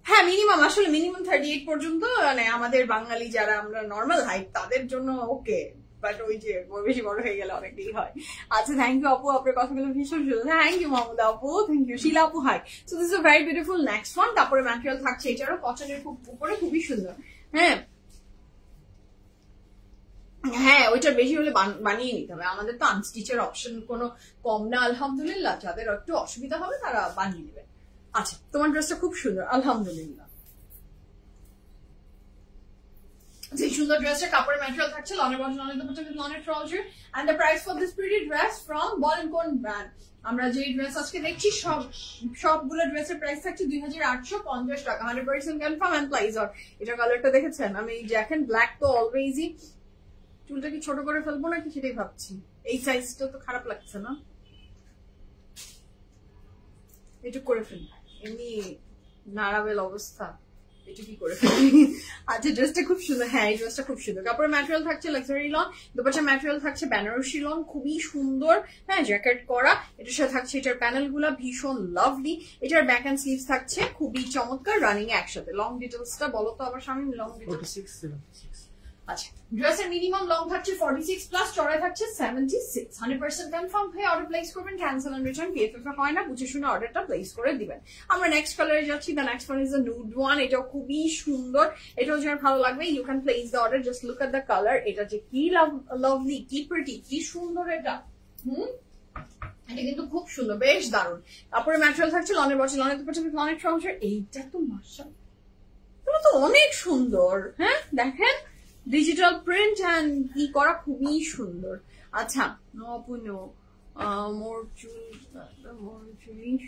হ্যাঁ, মিনিমাম আসলে মিনিমাম 38 পর্যন্ত, মানে আমাদের বাঙালি যারা আমরা নর্মাল হাইট তাদের জন্য ওকে, বাট ওই যে বেশি বড় হয়ে গেলে অনেকটাই হয়। আচ্ছা, থ্যাংক ইউ আপু, আপনার কথাগুলো ভীষণ সুন্দর। থ্যাংক ইউ মাহমুদ আপু, থ্যাংক ইউ শিলা আপু, hi. So this is a very beautiful next one. তারপরে ম্যাটেরিয়াল থাকছে এটারও কটনের উপরে, খুবই সুন্দর। হ্যাঁ হ্যাঁ, ওইটার বেশি হলে বানিয়ে নিতে হবে, আমাদের তো আনস্টিচের অপশন কোনো কম না আলহামদুলিল্লাহ। যাদের একটু অসুবিধা হবে তারা বানিয়ে নেবে। আচ্ছা, তোমার ড্রেসটা খুব সুন্দর আলহামদুলিল্লাহ। যে সুন্দর ড্রেসের কাপড়ের ম্যাটেরিয়াল থাকছে লনের বটম, লনের দুপাট্টা, লনের trouser, and the price for this pretty dress from বলেন কোন ব্র্যান্ড। আমরা যে ড্রেস আজকে দেখছি সবগুলো ড্রেসের প্রাইস থাকছে 2850 টাকা। 100% কনফার্ম এন্ড প্রাইস। আর এটা কালারটা দেখেছেন, আমি দেখেন ব্ল্যাক তো অলওয়েজই, চুলটা কি ছোট করে ফেলবো নাকি সেটাই ভাবছি। এই সাইজটা তো খারাপ লাগছে না, এটা করে ফেলি, এমনি নাড়াবেল অবস্থা, এটা কি করে ফেলি। আচ্ছা, ড্রেসটা খুব সুন্দর। হ্যাঁ, এই ড্রেসটা খুব সুন্দর। কাপড়ের ম্যাটেরিয়াল থাকছে লাক্সারি লন, দুপাট্টার ম্যাটেরিয়াল থাকছে বেনারসি লন, খুবই সুন্দর। হ্যাঁ, জ্যাকেট করা, এটার সাথে থাকছে এটার প্যানেল গুলা ভীষণ লাভলি। এটার ব্যাক অ্যান্ড স্লিভস থাকছে খুবই চমৎকার, রানিং এ একসাথে। লং ডিটেলসটা বলো তো আবার স্বামী, লং ডিটেলস। আচ্ছা, ড্রেসের মিনিমাম লং থাকছে 46 প্লাস, চড়াই থাকছে 76। 100% কনফার্ম হয়ে অর্ডার প্লেস করবেন। ক্যান্সেল এন্ড রিটার্ন পিএফএফ হয় না, বুঝে শুনে অর্ডারটা প্লেস করে দিবেন। আমরা নেক্সট কালারে যাচ্ছি। The next one is the nude one. এটাও খুবই সুন্দর, এটাও যার ভালো লাগবে you can place the order. Just look at the colour, এটা যে কি লাভলি, কি প্রিটি, কি সুন্দর এটা। এটা কিন্তু খুব সুন্দর, বেশ দারুণ। কাপড়ের ম্যাটেরিয়াল থাকছে লনের বটম, লনের দুপাট্টা, লনের ট্রাউজার। এইটা তো মাশাআল্লাহ, তো অনেক সুন্দর। হ্যাঁ দেখেন, ডিজিটাল প্রিন্ট অ্যান্ড কি করা, খুবই সুন্দর। আচ্ছা, আপু নো মোর চুল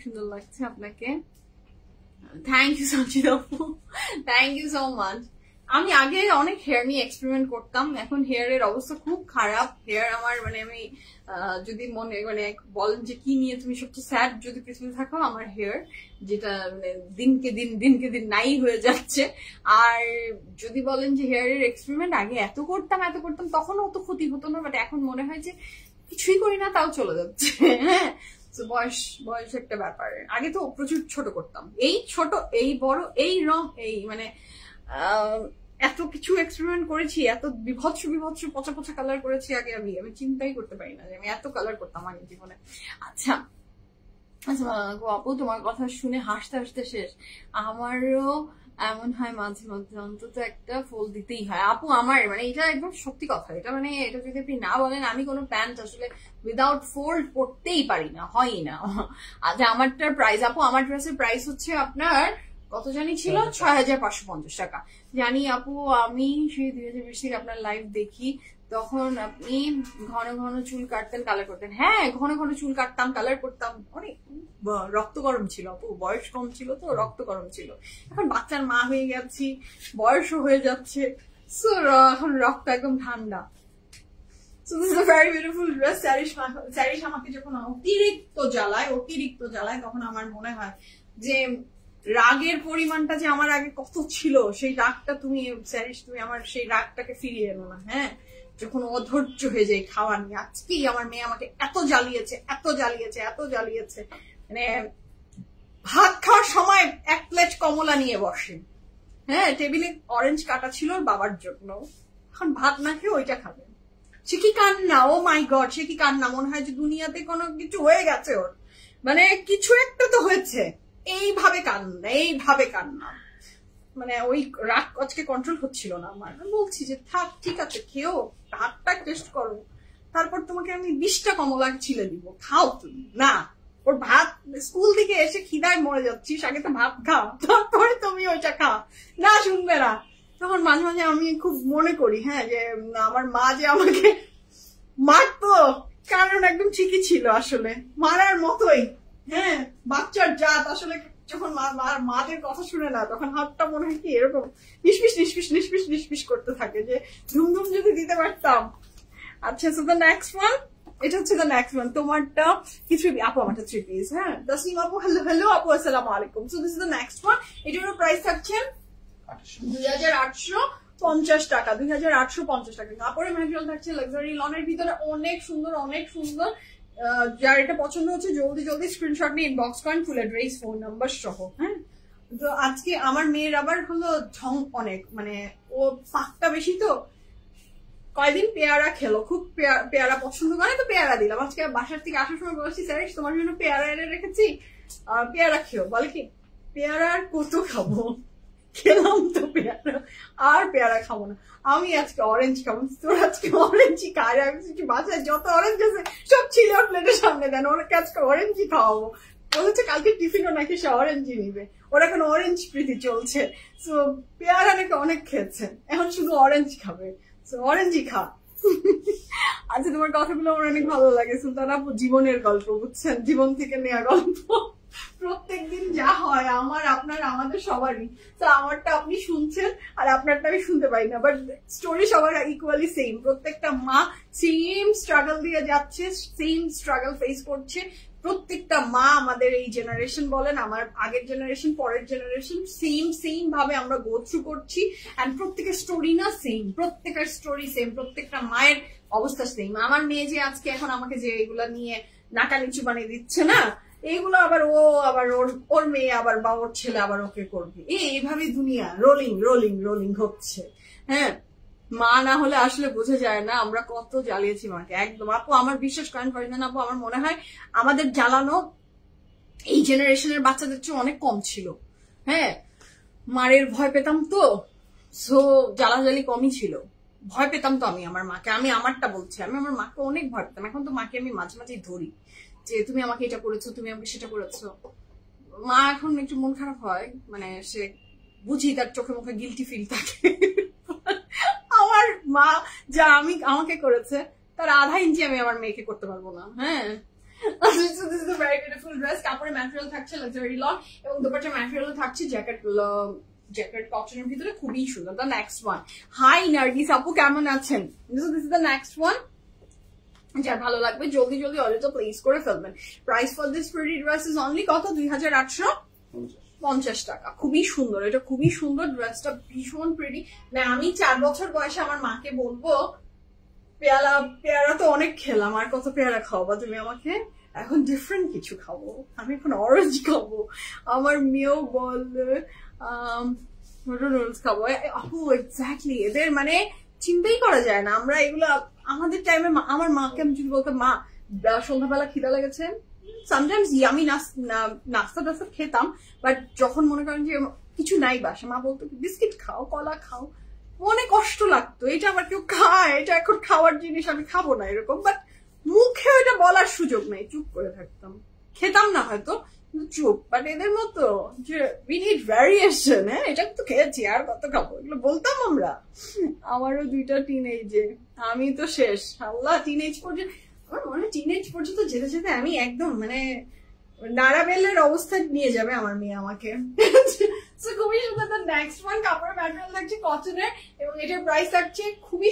সুন্দর লাগছে আপনাকে। থ্যাংক ইউ সঞ্চিত আপু, থ্যাংক ইউ সো মাচ। আমি আগে অনেক হেয়ার নিয়ে এক্সপেরিমেন্ট করতাম, এখন হেয়ারের অবস্থা খুব খারাপ। হেয়ার আমার মানে আমি যদি মনে মানে বলেন যে কি নিয়ে তুমি সবচেয়ে স্যাড যদি পৃথিবীতে থাকো, আমার হেয়ার, যেটা মানে দিনকে দিন নাই হয়ে যাচ্ছে। আর যদি বলেন যে হেয়ারের এক্সপেরিমেন্ট আগে এত করতাম তখন অত ক্ষতি হতো না, বাট এখন মনে হয় যে কিছুই করি না তাও চলে যাচ্ছে। হ্যাঁ, বয়স একটা ব্যাপার। আগে তো প্রচুর ছোট করতাম, এই ছোট এই বড় এই রং এই মানে এত কিছু এক্সপেরিমেন্ট করেছি, এত বিভৎস পচা কালার করেছি আগে। আমি চিন্তাই করতে পারি না যে আমি এত কালার করতাম আগে জীবনে। আচ্ছা আপু, তোমার কথা শুনে হাসতে শেষ। আমারও এমন হয় মাঝে মধ্যে, অন্তত একটা ফোল দিতেই হয় আপু আমার, মানে এটা একদম সত্যি কথা। এটা মানে এটা যদি আপনি না বলেন, আমি কোনো প্যান্ট আসলে উইদাউট ফোল্ড পরতেই পারি না, হয়ই না। আচ্ছা, আমারটার প্রাইস আপু, আমার ড্রেসের প্রাইস হচ্ছে আপনার কত জানি ছিল, 6550 টাকা। জানি আপু, আমি সেই 2020 থেকে আপনার লাইভ দেখি, তখন আপনি ঘন চুল কাটতেন, কালার করতেন। হ্যাঁ, ঘন চুল কাটতাম, কালার করতাম, অনেক রক্ত গরম ছিল আপু, বয়স কম ছিল তো রক্ত গরম ছিল। এখন বাচ্চার মা হয়ে গেছি, বয়সও হয়ে যাচ্ছে, এখন রক্ত একদম ঠান্ডা। So this is a very beautiful dress. স্যারিশ আমাকে যখন অতিরিক্ত জ্বালায় তখন আমার মনে হয় যে রাগের পরিমাণটা যে আমার আগে কত ছিল, সেই রাগটা তুমি স্যারিশ, তুমি আমার সেই রাগটাকে ফিরিয়ে এনো না। হ্যাঁ, যখন অধৈর্য হয়ে যায় খাওয়া নিয়ে। আজকেই আমার মেয়ে আমাকে এত জ্বালিয়েছে, মানে ভাত খাওয়ার সময় 1 প্লেট কমলা নিয়ে বসে। হ্যাঁ, টেবিলে অরেঞ্জ কাটা ছিল ওর বাবার জন্য, এখন ভাত না খেয়ে ওইটা খাবে। সে কি কান্না, ও মাই গড, সে কি কান্না, মনে হয় যে দুনিয়াতে কোনো কিছু হয়ে গেছে ওর, মানে কিছু একটা তো হয়েছে। এইভাবে কান্না, মানে ওই রাগ আজকে কন্ট্রোল হচ্ছিল না আমার। বলছি যে থাক, ঠিক আছে, খেও, ভাতটা টেস্ট করো, তারপর তোমাকে আমি 20টা কমলা ছিলে দিব, খাও তুমি। না, ওর ভাত, স্কুল থেকে এসে খিদায় মরে যাচ্ছিস, আগে তো ভাত খাও, তারপরে তুমি ওইটা খাও। না, শুনবে না। তখন মাঝে মাঝে আমি খুব মনে করি, হ্যাঁ, যে আমার মা যে আমাকে মারতো, কারণ একদম ঠিকই ছিল, আসলে মারার মতোই। হ্যাঁ, বাচ্চার জাত আসলে যখন মাদের কথা শুনে না, তখন হাতটা মনে হয় কি এরকম নিষ্পিস করতে থাকে, যে ধুমধুম যদি দিতে পারতাম। আচ্ছা, সো দ্য নেক্সট ওয়ান, এটা হচ্ছে দ্য নেক্সট ওয়ান। তোমারটা কিছু আপু, আমারটা 3 পিস। হ্যাঁ, তাসনিম আপু, হ্যালো আপু, আসসালামু আলাইকুম। So this is the next one. এটারও প্রাইস থাকছে 2850 টাকা, 2850 টাকা। কাপড়ের ম্যাটেরিয়াল থাকছে লাক্সারি লনের ভিতরে, অনেক সুন্দর। যার এটা পছন্দ হচ্ছে জলদি স্ক্রিনশট নিয়ে ইনবক্স করেন, ফুল অ্যাড্রেস, ফোন নাম্বার সহ। হ্যাঁ, তো আজকে আমার মেয়ের আবার হলো ঢং অনেক, মানে ও পাকটা বেশি, তো কয়দিন পেয়ারা খেলো, খুব পেয়ারা পছন্দ করে, তো পেয়ারা দিলাম। আজকে বাসার থেকে আসার সময় বলছি, স্যার তোমার জন্য পেয়ারা এনে রেখেছি, পেয়ারা খেও। বলে কি, পেয়ারা আর কত খাবো, খেলাম তো পেয়ারা, আর পেয়ারা খাবো না, আমি আজকে অরেঞ্জ খাবো। তোর আজকে অরেঞ্জই খায়, আমি বাসায় যত অরেঞ্জ আছে সব ছিল প্লেটের সামনে দেন, ওরকে আজকে অরেঞ্জই খাওয়াবো। বলেছে কালকে টিফিনও নাকি সে অরেঞ্জই নিবে, ওর এখন অরেঞ্জ প্রীতি চলছে। তো পেয়ারা নাকি অনেক খেয়েছে, এখন শুধু অরেঞ্জ খাবে, অরেঞ্জই খা। আচ্ছা, তোমার কথাগুলো আমার অনেক ভালো লাগে সুলতান আপু, জীবনের গল্প, বুঝছেন, জীবন থেকে নেওয়া গল্প। প্রত্যেকদিন যা হয় আমার, আপনার, আমাদের সবারই, তো আমারটা আপনি শুনছেন আর আপনারটা আমি শুনতে পাই না, বাট স্টোরি সবার ইকুয়ালি সেম। প্রত্যেকটা মা সেম স্ট্রাগল দিয়ে যাচ্ছে, সেম স্ট্রাগল ফেস করছে। প্রত্যেকটা মা, আমাদের এই জেনারেশন বলেন, আমার আগের জেনারেশন, পরের জেনারেশন, সেম ভাবে আমরা গো থ্রু করছি। এন্ড প্রত্যেকের স্টোরি না সেম, প্রত্যেকের স্টোরি সেম, প্রত্যেকটা মায়ের অবস্থা সেম। আমার মেয়ে যে আজকে এখন আমাকে যে এগুলা নিয়ে নাকা নিচু বানিয়ে দিচ্ছে না, এইগুলো আবার ওর মেয়ে আবার বা ওর ছেলে আবার ওকে করবে, এইভাবে দুনিয়া রোলিং হচ্ছে। হ্যাঁ, মা না হলে আসলে বোঝা যায় না আমরা কত জ্বালিয়েছি মাকে, একদম। আপু আমার বিশ্বাস করেন ফারিদান আপু, আমার মনে হয় আমাদের জ্বালানো এই জেনারেশনের বাচ্চাদের চেয়ে অনেক কম ছিল। হ্যাঁ, মারের ভয় পেতাম তো, সো জ্বালাজালি কমই ছিল। ভয় পেতাম তো আমি আমার মাকে, আমি আমারটা বলছি, আমি আমার মাকে অনেক ভয় পেতাম। এখন তো মাকে আমি মাঝে মাঝে ধরি, যে তুমি আমাকে এটা করেছো, তুমি আমাকে সেটা করেছো। মা এখন একটু মন খারাপ হয়, মানে সে বুঝি তার চোখে মুখে গিলটি ফিল থাকে। আমার মা যা আমাকে করেছে তার আধা ইঞ্চি আমি আমার মেয়েকে করতে পারবো না। হ্যাঁ, ভেরি বিউটিফুল ড্রেস। কাপড়ের ম্যাটেরিয়াল থাকছে লাক্সারি লন, এবং দুপাট্টার ম্যাটেরিয়াল থাকছে জ্যাকেট কটনের ভিতরে, খুবই সুন্দর। The next one, hi Nargis আপু, কেমন আছেন? This is the next one. যার ভালো লাগবে জলদি অর্ডারটা প্লেস করে ফেলবেন। Price for this pretty dress is only কত? 2850 টাকা। খুবই সুন্দর, এটা খুবই সুন্দর ড্রেসটা, ভীষণ প্রিটি। মানে আমি 4 বছর বয়সে আমার মাকে বলবো, পেয়ারা তো অনেক খেলাম, আর কত পেয়ারা খাওয়াবা তুমি আমাকে, এখন ডিফারেন্ট কিছু খাবো, আমি এখন অরেঞ্জ খাবো। আমার মেয়েও বলবে নুডলস খাবো। আপু এক্স্যাক্টলি, এদের মানে চিন্তাই করা যায় না। আমরা এগুলা আমাদের টাইমে, আমার মাকে আমি যদি বলতাম, মা সন্ধ্যাবেলা খিদা লেগেছে, সামটাইমস আমি নাস্তা টাস্তা খেতাম, বাট যখন মনে করেন যে কিছু নাই বাসা, মা বলতো বিস্কিট খাও, কলা খাও, অনেক কষ্ট লাগতো। এটা আবার কেউ খায়, এটা এখন খাওয়ার জিনিস, আমি খাবো না এরকম, বাট মুখে ওইটা বলার সুযোগ নেই, চুপ করে থাকতাম, খেতাম না হয়তো, চুপ। বাট এদের মতো যে উই নিড ভ্যারিয়েশন, হ্যাঁ, এটা তো খেয়েছি, আর কত খাবো, এগুলো বলতাম আমরা। আমারও 2টা টিনেজে, আমি তো শেষ, আল্লাহ টিনেজ পর্যন্ত, আমার মনে হয় টিনেজ পর্যন্ত যেতে যেতে আমি একদম মানে নারাবেলের অবস্থা নিয়ে যাবে আমার মেয়ে আমাকে। খুবই সুন্দর। নেক্সট ওয়ান, কাপড়ের ম্যাটেরিয়াল থাকছে কটনের, এবং এটার প্রাইস থাকছে খুবই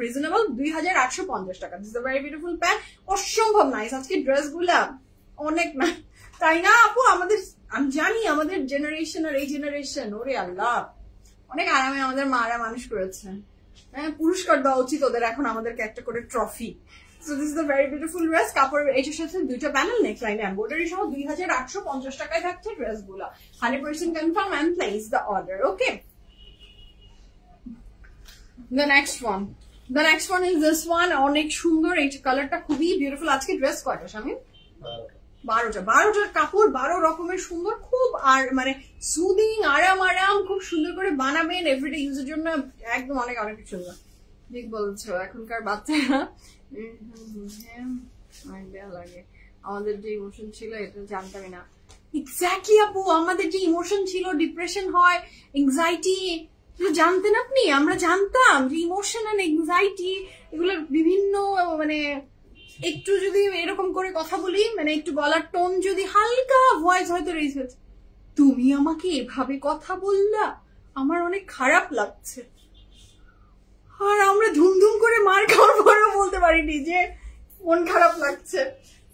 রিজনেবল, 2850 টাকা। This is a very beautiful pant, অসম্ভব নাইস। আজকে ড্রেস গুলা অনেক না, তাই না আপু? আমি জানি আমাদের জেনারেশন আর এই জেনারেশন, ওরে আল্লাহ, অনেক আরামে আমাদের মারা মানুষ করেছে। হ্যাঁ, পুরস্কার দেওয়া উচিত ওদের এখন আমাদেরকে একটা করে trophy. So this is a very beautiful dress. কাপড়ের এটার সাথে দুইটা প্যানেল, নেকলাইন এমব্রয়ডারি সহ 2850 টাকায় থাকছে ড্রেস গুলা। 100% confirm and place the order. Okay. The next one is this one. অনেক সুন্দর, এই কালারটা খুবই বিউটিফুল। আজকে ড্রেস কয়টা স্বামী? 12টার কাপড়, 12 রকমের সুন্দর, খুব আর মানে সুদিং, আরাম খুব সুন্দর করে বানাবেন এভরিডে ইউজের জন্য, একদম অনেক কিছু সুন্দর। ঠিক বলছো, এখনকার বাচ্চারা লাগে। আমাদের যে ইমোশন ছিল এটা জানতামই না। এক্স্যাক্টলি আপু, আমাদের যে ইমোশন ছিল, ডিপ্রেশন হয়, এংজাইটি, জানতেন আপনি? আমরা জানতাম যে ইমোশন এন্ড এংজাইটি এগুলোর বিভিন্ন মানে একটু যদি এরকম করে কথা বলি, মানে একটু গলার টোন যদি হালকা ভয়েস হয়তো রেজ হচ্ছে, তুমি আমাকে এভাবে কথা বললা, আমার অনেক খারাপ লাগছে। আর আমরা ধুমধুম করে মার খাওয়ার পরেও বলতে পারিনি যে মন খারাপ লাগছে।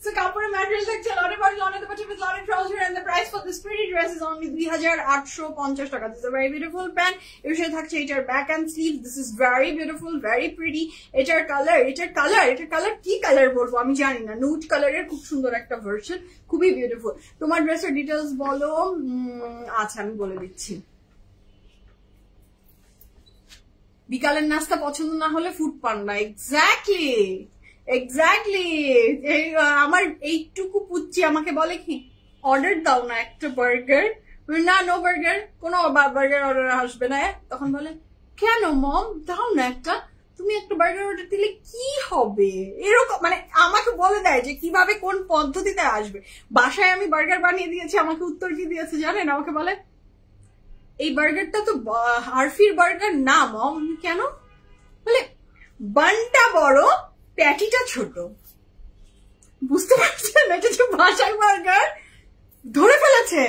So কাপড়ের ম্যাটেরিয়াল থাকছে লনের বডি, লনের দুপাট্টা with লনের trouser, and the price for this pretty dress is only 2850 টাকা। This is a very beautiful pant. এর সাথে থাকছে এটার back end sleeve. This is very beautiful, very pretty. এটার কালার কি কালার বলবো আমি জানি না, নুড কালারের খুব সুন্দর একটা ভার্সন, খুবই বিউটিফুল। তোমার ড্রেসের ডিটেলস বলো। আচ্ছা আমি বলে দিচ্ছি। বিকালের নাস্তা পছন্দ না হলে ফুড পান্ডা। এক্স্যাক্টলি আমার এইটুকু পুচ্ছি আমাকে বলে কি, অর্ডার দাও না একটা বার্গার। না, নো বার্গার, কোনো বার্গার অর্ডার আসবে না। তখন বলে কেন মম, দাও না একটা, তুমি একটা বার্গার অর্ডার দিলে কি হবে, এরকম মানে আমাকে বলে দেয় যে কিভাবে কোন পদ্ধতিতে আসবে। বাসায় আমি বার্গার বানিয়ে দিয়েছি, আমাকে উত্তর কি দিয়েছে জানেন? আমাকে বলে এই বার্গারটা তো হারফির বার্গার না মম। কেন? বলে বানটা বড়, প্যাটিটা ছোট। বুঝতে পারছেন? এটা যে বাসার বার্গার ধরে ফেলেছে।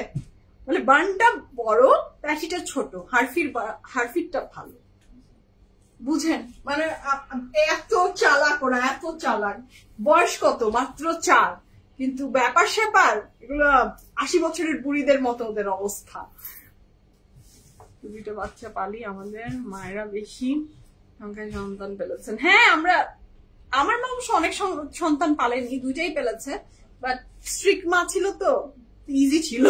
বলে বানটা বড়, প্যাটিটা ছোট, হারফিরটা ভালো। বুঝেন মানে এত চালাক ওরা, এত চালাক। বয়স কত? মাত্র 4। কিন্তু ব্যাপার স্যাপার এগুলো 80 বছরের বুড়িদের মতো ওদের অবস্থা। দুটো বাচ্চা পালি, আমাদের মায়েরা বেশি সংখ্যায় সন্তান পেলেছেন। হ্যাঁ, আমার মা অবশ্য অনেক সন্তান পালেনি, দুইটাই পেলেছে, বাট স্ট্রিক্ট মা ছিল তো ইজি ছিল।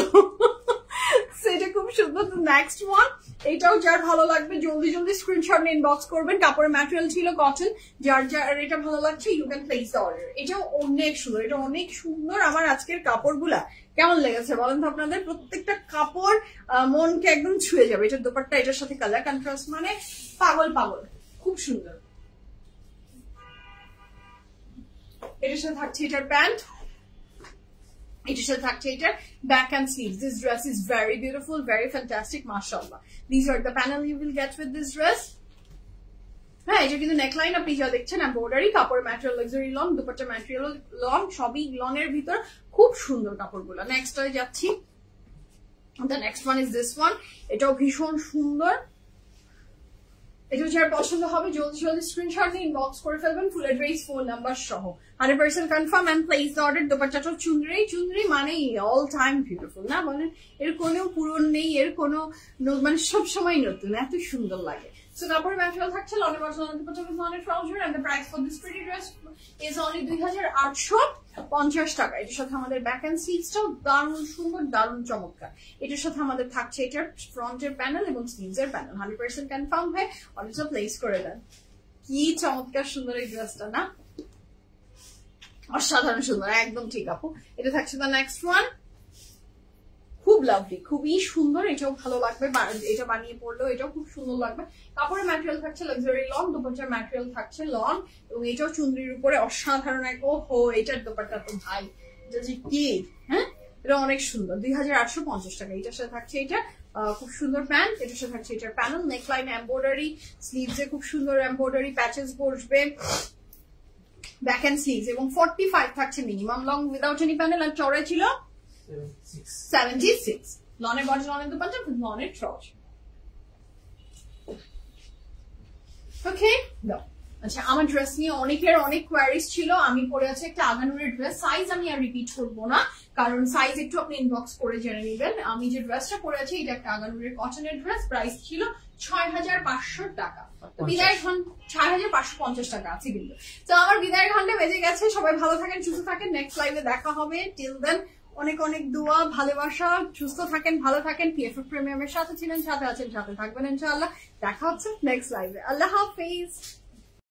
সেটা খুব সুন্দর। নেক্সট ওয়ান, এটাও যার ভালো লাগবে জলদি স্ক্রিনশট নিয়ে ইনবক্স করবেন। কাপড়ের ম্যাটেরিয়াল ছিল কটন, যার এটা ভালো লাগছে you can place the order. এটাও অনেক সুন্দর, এটা অনেক সুন্দর। আমার আজকের কাপড়গুলা কেমন লেগেছে বলেন তো আপনাদের? প্রত্যেকটা কাপড় মনকে একদম ছুঁয়ে যাবে। এটার দোপাট্টা, এটার সাথে কালার কন্ট্রাস্ট, মানে পাগল, খুব সুন্দর। এটার সাথে থাকছে এটার প্যান্ট, এটার সাথে থাকছে এটার back and sleeves. This dress is very beautiful, very fantastic, mashallah. These are the panel you will get with this dress. হ্যাঁ, এটা কিন্তু নেকলাইন আপনি যা দেখছেন এমব্রয়ডারি, কাপড় material luxury lawn, dupatta material lawn, সবই লনের ভিতর, খুব সুন্দর কাপড়গুলো। নেক্সট যাচ্ছি। The next one is this one. এটাও ভীষণ সুন্দর। এটা যার পছন্দ হবে জলদি স্ক্রিনশট নিয়ে ইনবক্স করে ফেলবেন, ফুল অ্যাড্রেস, ফোন নাম্বার সহ। 100% confirm and place the order. দোপাট্টাটাও চুনরি মানেই অল টাইম বিউটিফুল না বলেন? এর কোনো পুরন নেই, এর কোনো মানে সবসময় নতুন, এত সুন্দর লাগে। So কাপড়ের ম্যাটেরিয়াল থাকছে লনের বটল, লনের trouser, and the price for this pretty dress is only 2850 টাকা। এটার সাথে আমাদের ব্যাক এন্ড স্লিভসটাও দারুণ সুন্দর, দারুণ চমৎকার। এটার সাথে আমাদের থাকছে এটার ফ্রন্টের প্যানেল এবং স্লিভস এর প্যানেল। 100% কনফার্ম হয়ে অর্ডারটা প্লেস করে দেন। কি চমৎকার সুন্দর এই ড্রেসটা না, অসাধারণ সুন্দর, একদম ঠিক আপু। এটা থাকছে দ্য নেক্সট ওয়ান, খুব লাভলি, খুবই সুন্দর। এটাও ভালো লাগবে, এটা বানিয়ে পড়লেও এটাও খুব সুন্দর লাগবে। কাপড়ের ম্যাটেরিয়াল থাকছে লাক্সারি লন, দোপাট্টার ম্যাটেরিয়াল থাকছে লন, এবং এটাও চুনরির উপরে অসাধারণ এক। ওহো, এটার দোপাট্টা তো ভাই, এটা যে কি, হ্যাঁ এটা অনেক সুন্দর। 2850 টাকা। এটার সাথে থাকছে এটা খুব সুন্দর প্যান্ট, এটার সাথে থাকছে এটার প্যানেল, নেকলাইন এমব্রয়ডারি, স্লিভসে খুব সুন্দর এমব্রয়ডারি প্যাচেস বসবে, ব্যাক এন্ড স্লিভস, এবং 45 থাকছে minimum long without any panel, আর চড়াই ছিল 76। লনের বডি, লনের দোপাট্টা, লনের ট্রাউজার। ওকে, দাও আচ্ছা, আমার ড্রেস নিয়ে অনেকের অনেক কোয়ারিজ ছিল। আমি পরে আছি একটা আগানুরের ড্রেস, সাইজ আমি আর রিপিট করবো না, কারণ সাইজ একটু আপনি ইনবক্স করে জেনে নেবেন। আমি যে ড্রেসটা পরে আছি এটা একটা আগানুরের কটনের ড্রেস, প্রাইস ছিল 6500 টাকা। বিদায়ের ঘন্টা 6550 টাকা আছে কিন্তু। তো আমার বিদায়ের ঘন্টা বেজে গেছে। সবাই ভালো থাকেন, সুস্থ থাকেন, নেক্সট লাইভে দেখা হবে। টিল দেন অনেক অনেক দোয়া, ভালোবাসা, সুস্থ থাকেন, ভালো থাকেন। PFF প্রিমিয়ামের সাথে ছিলেন, সাথে আছেন, সাথে থাকবেন ইনশাআল্লাহ। দেখা হচ্ছে নেক্সট লাইভে। আল্লাহ হাফেজ।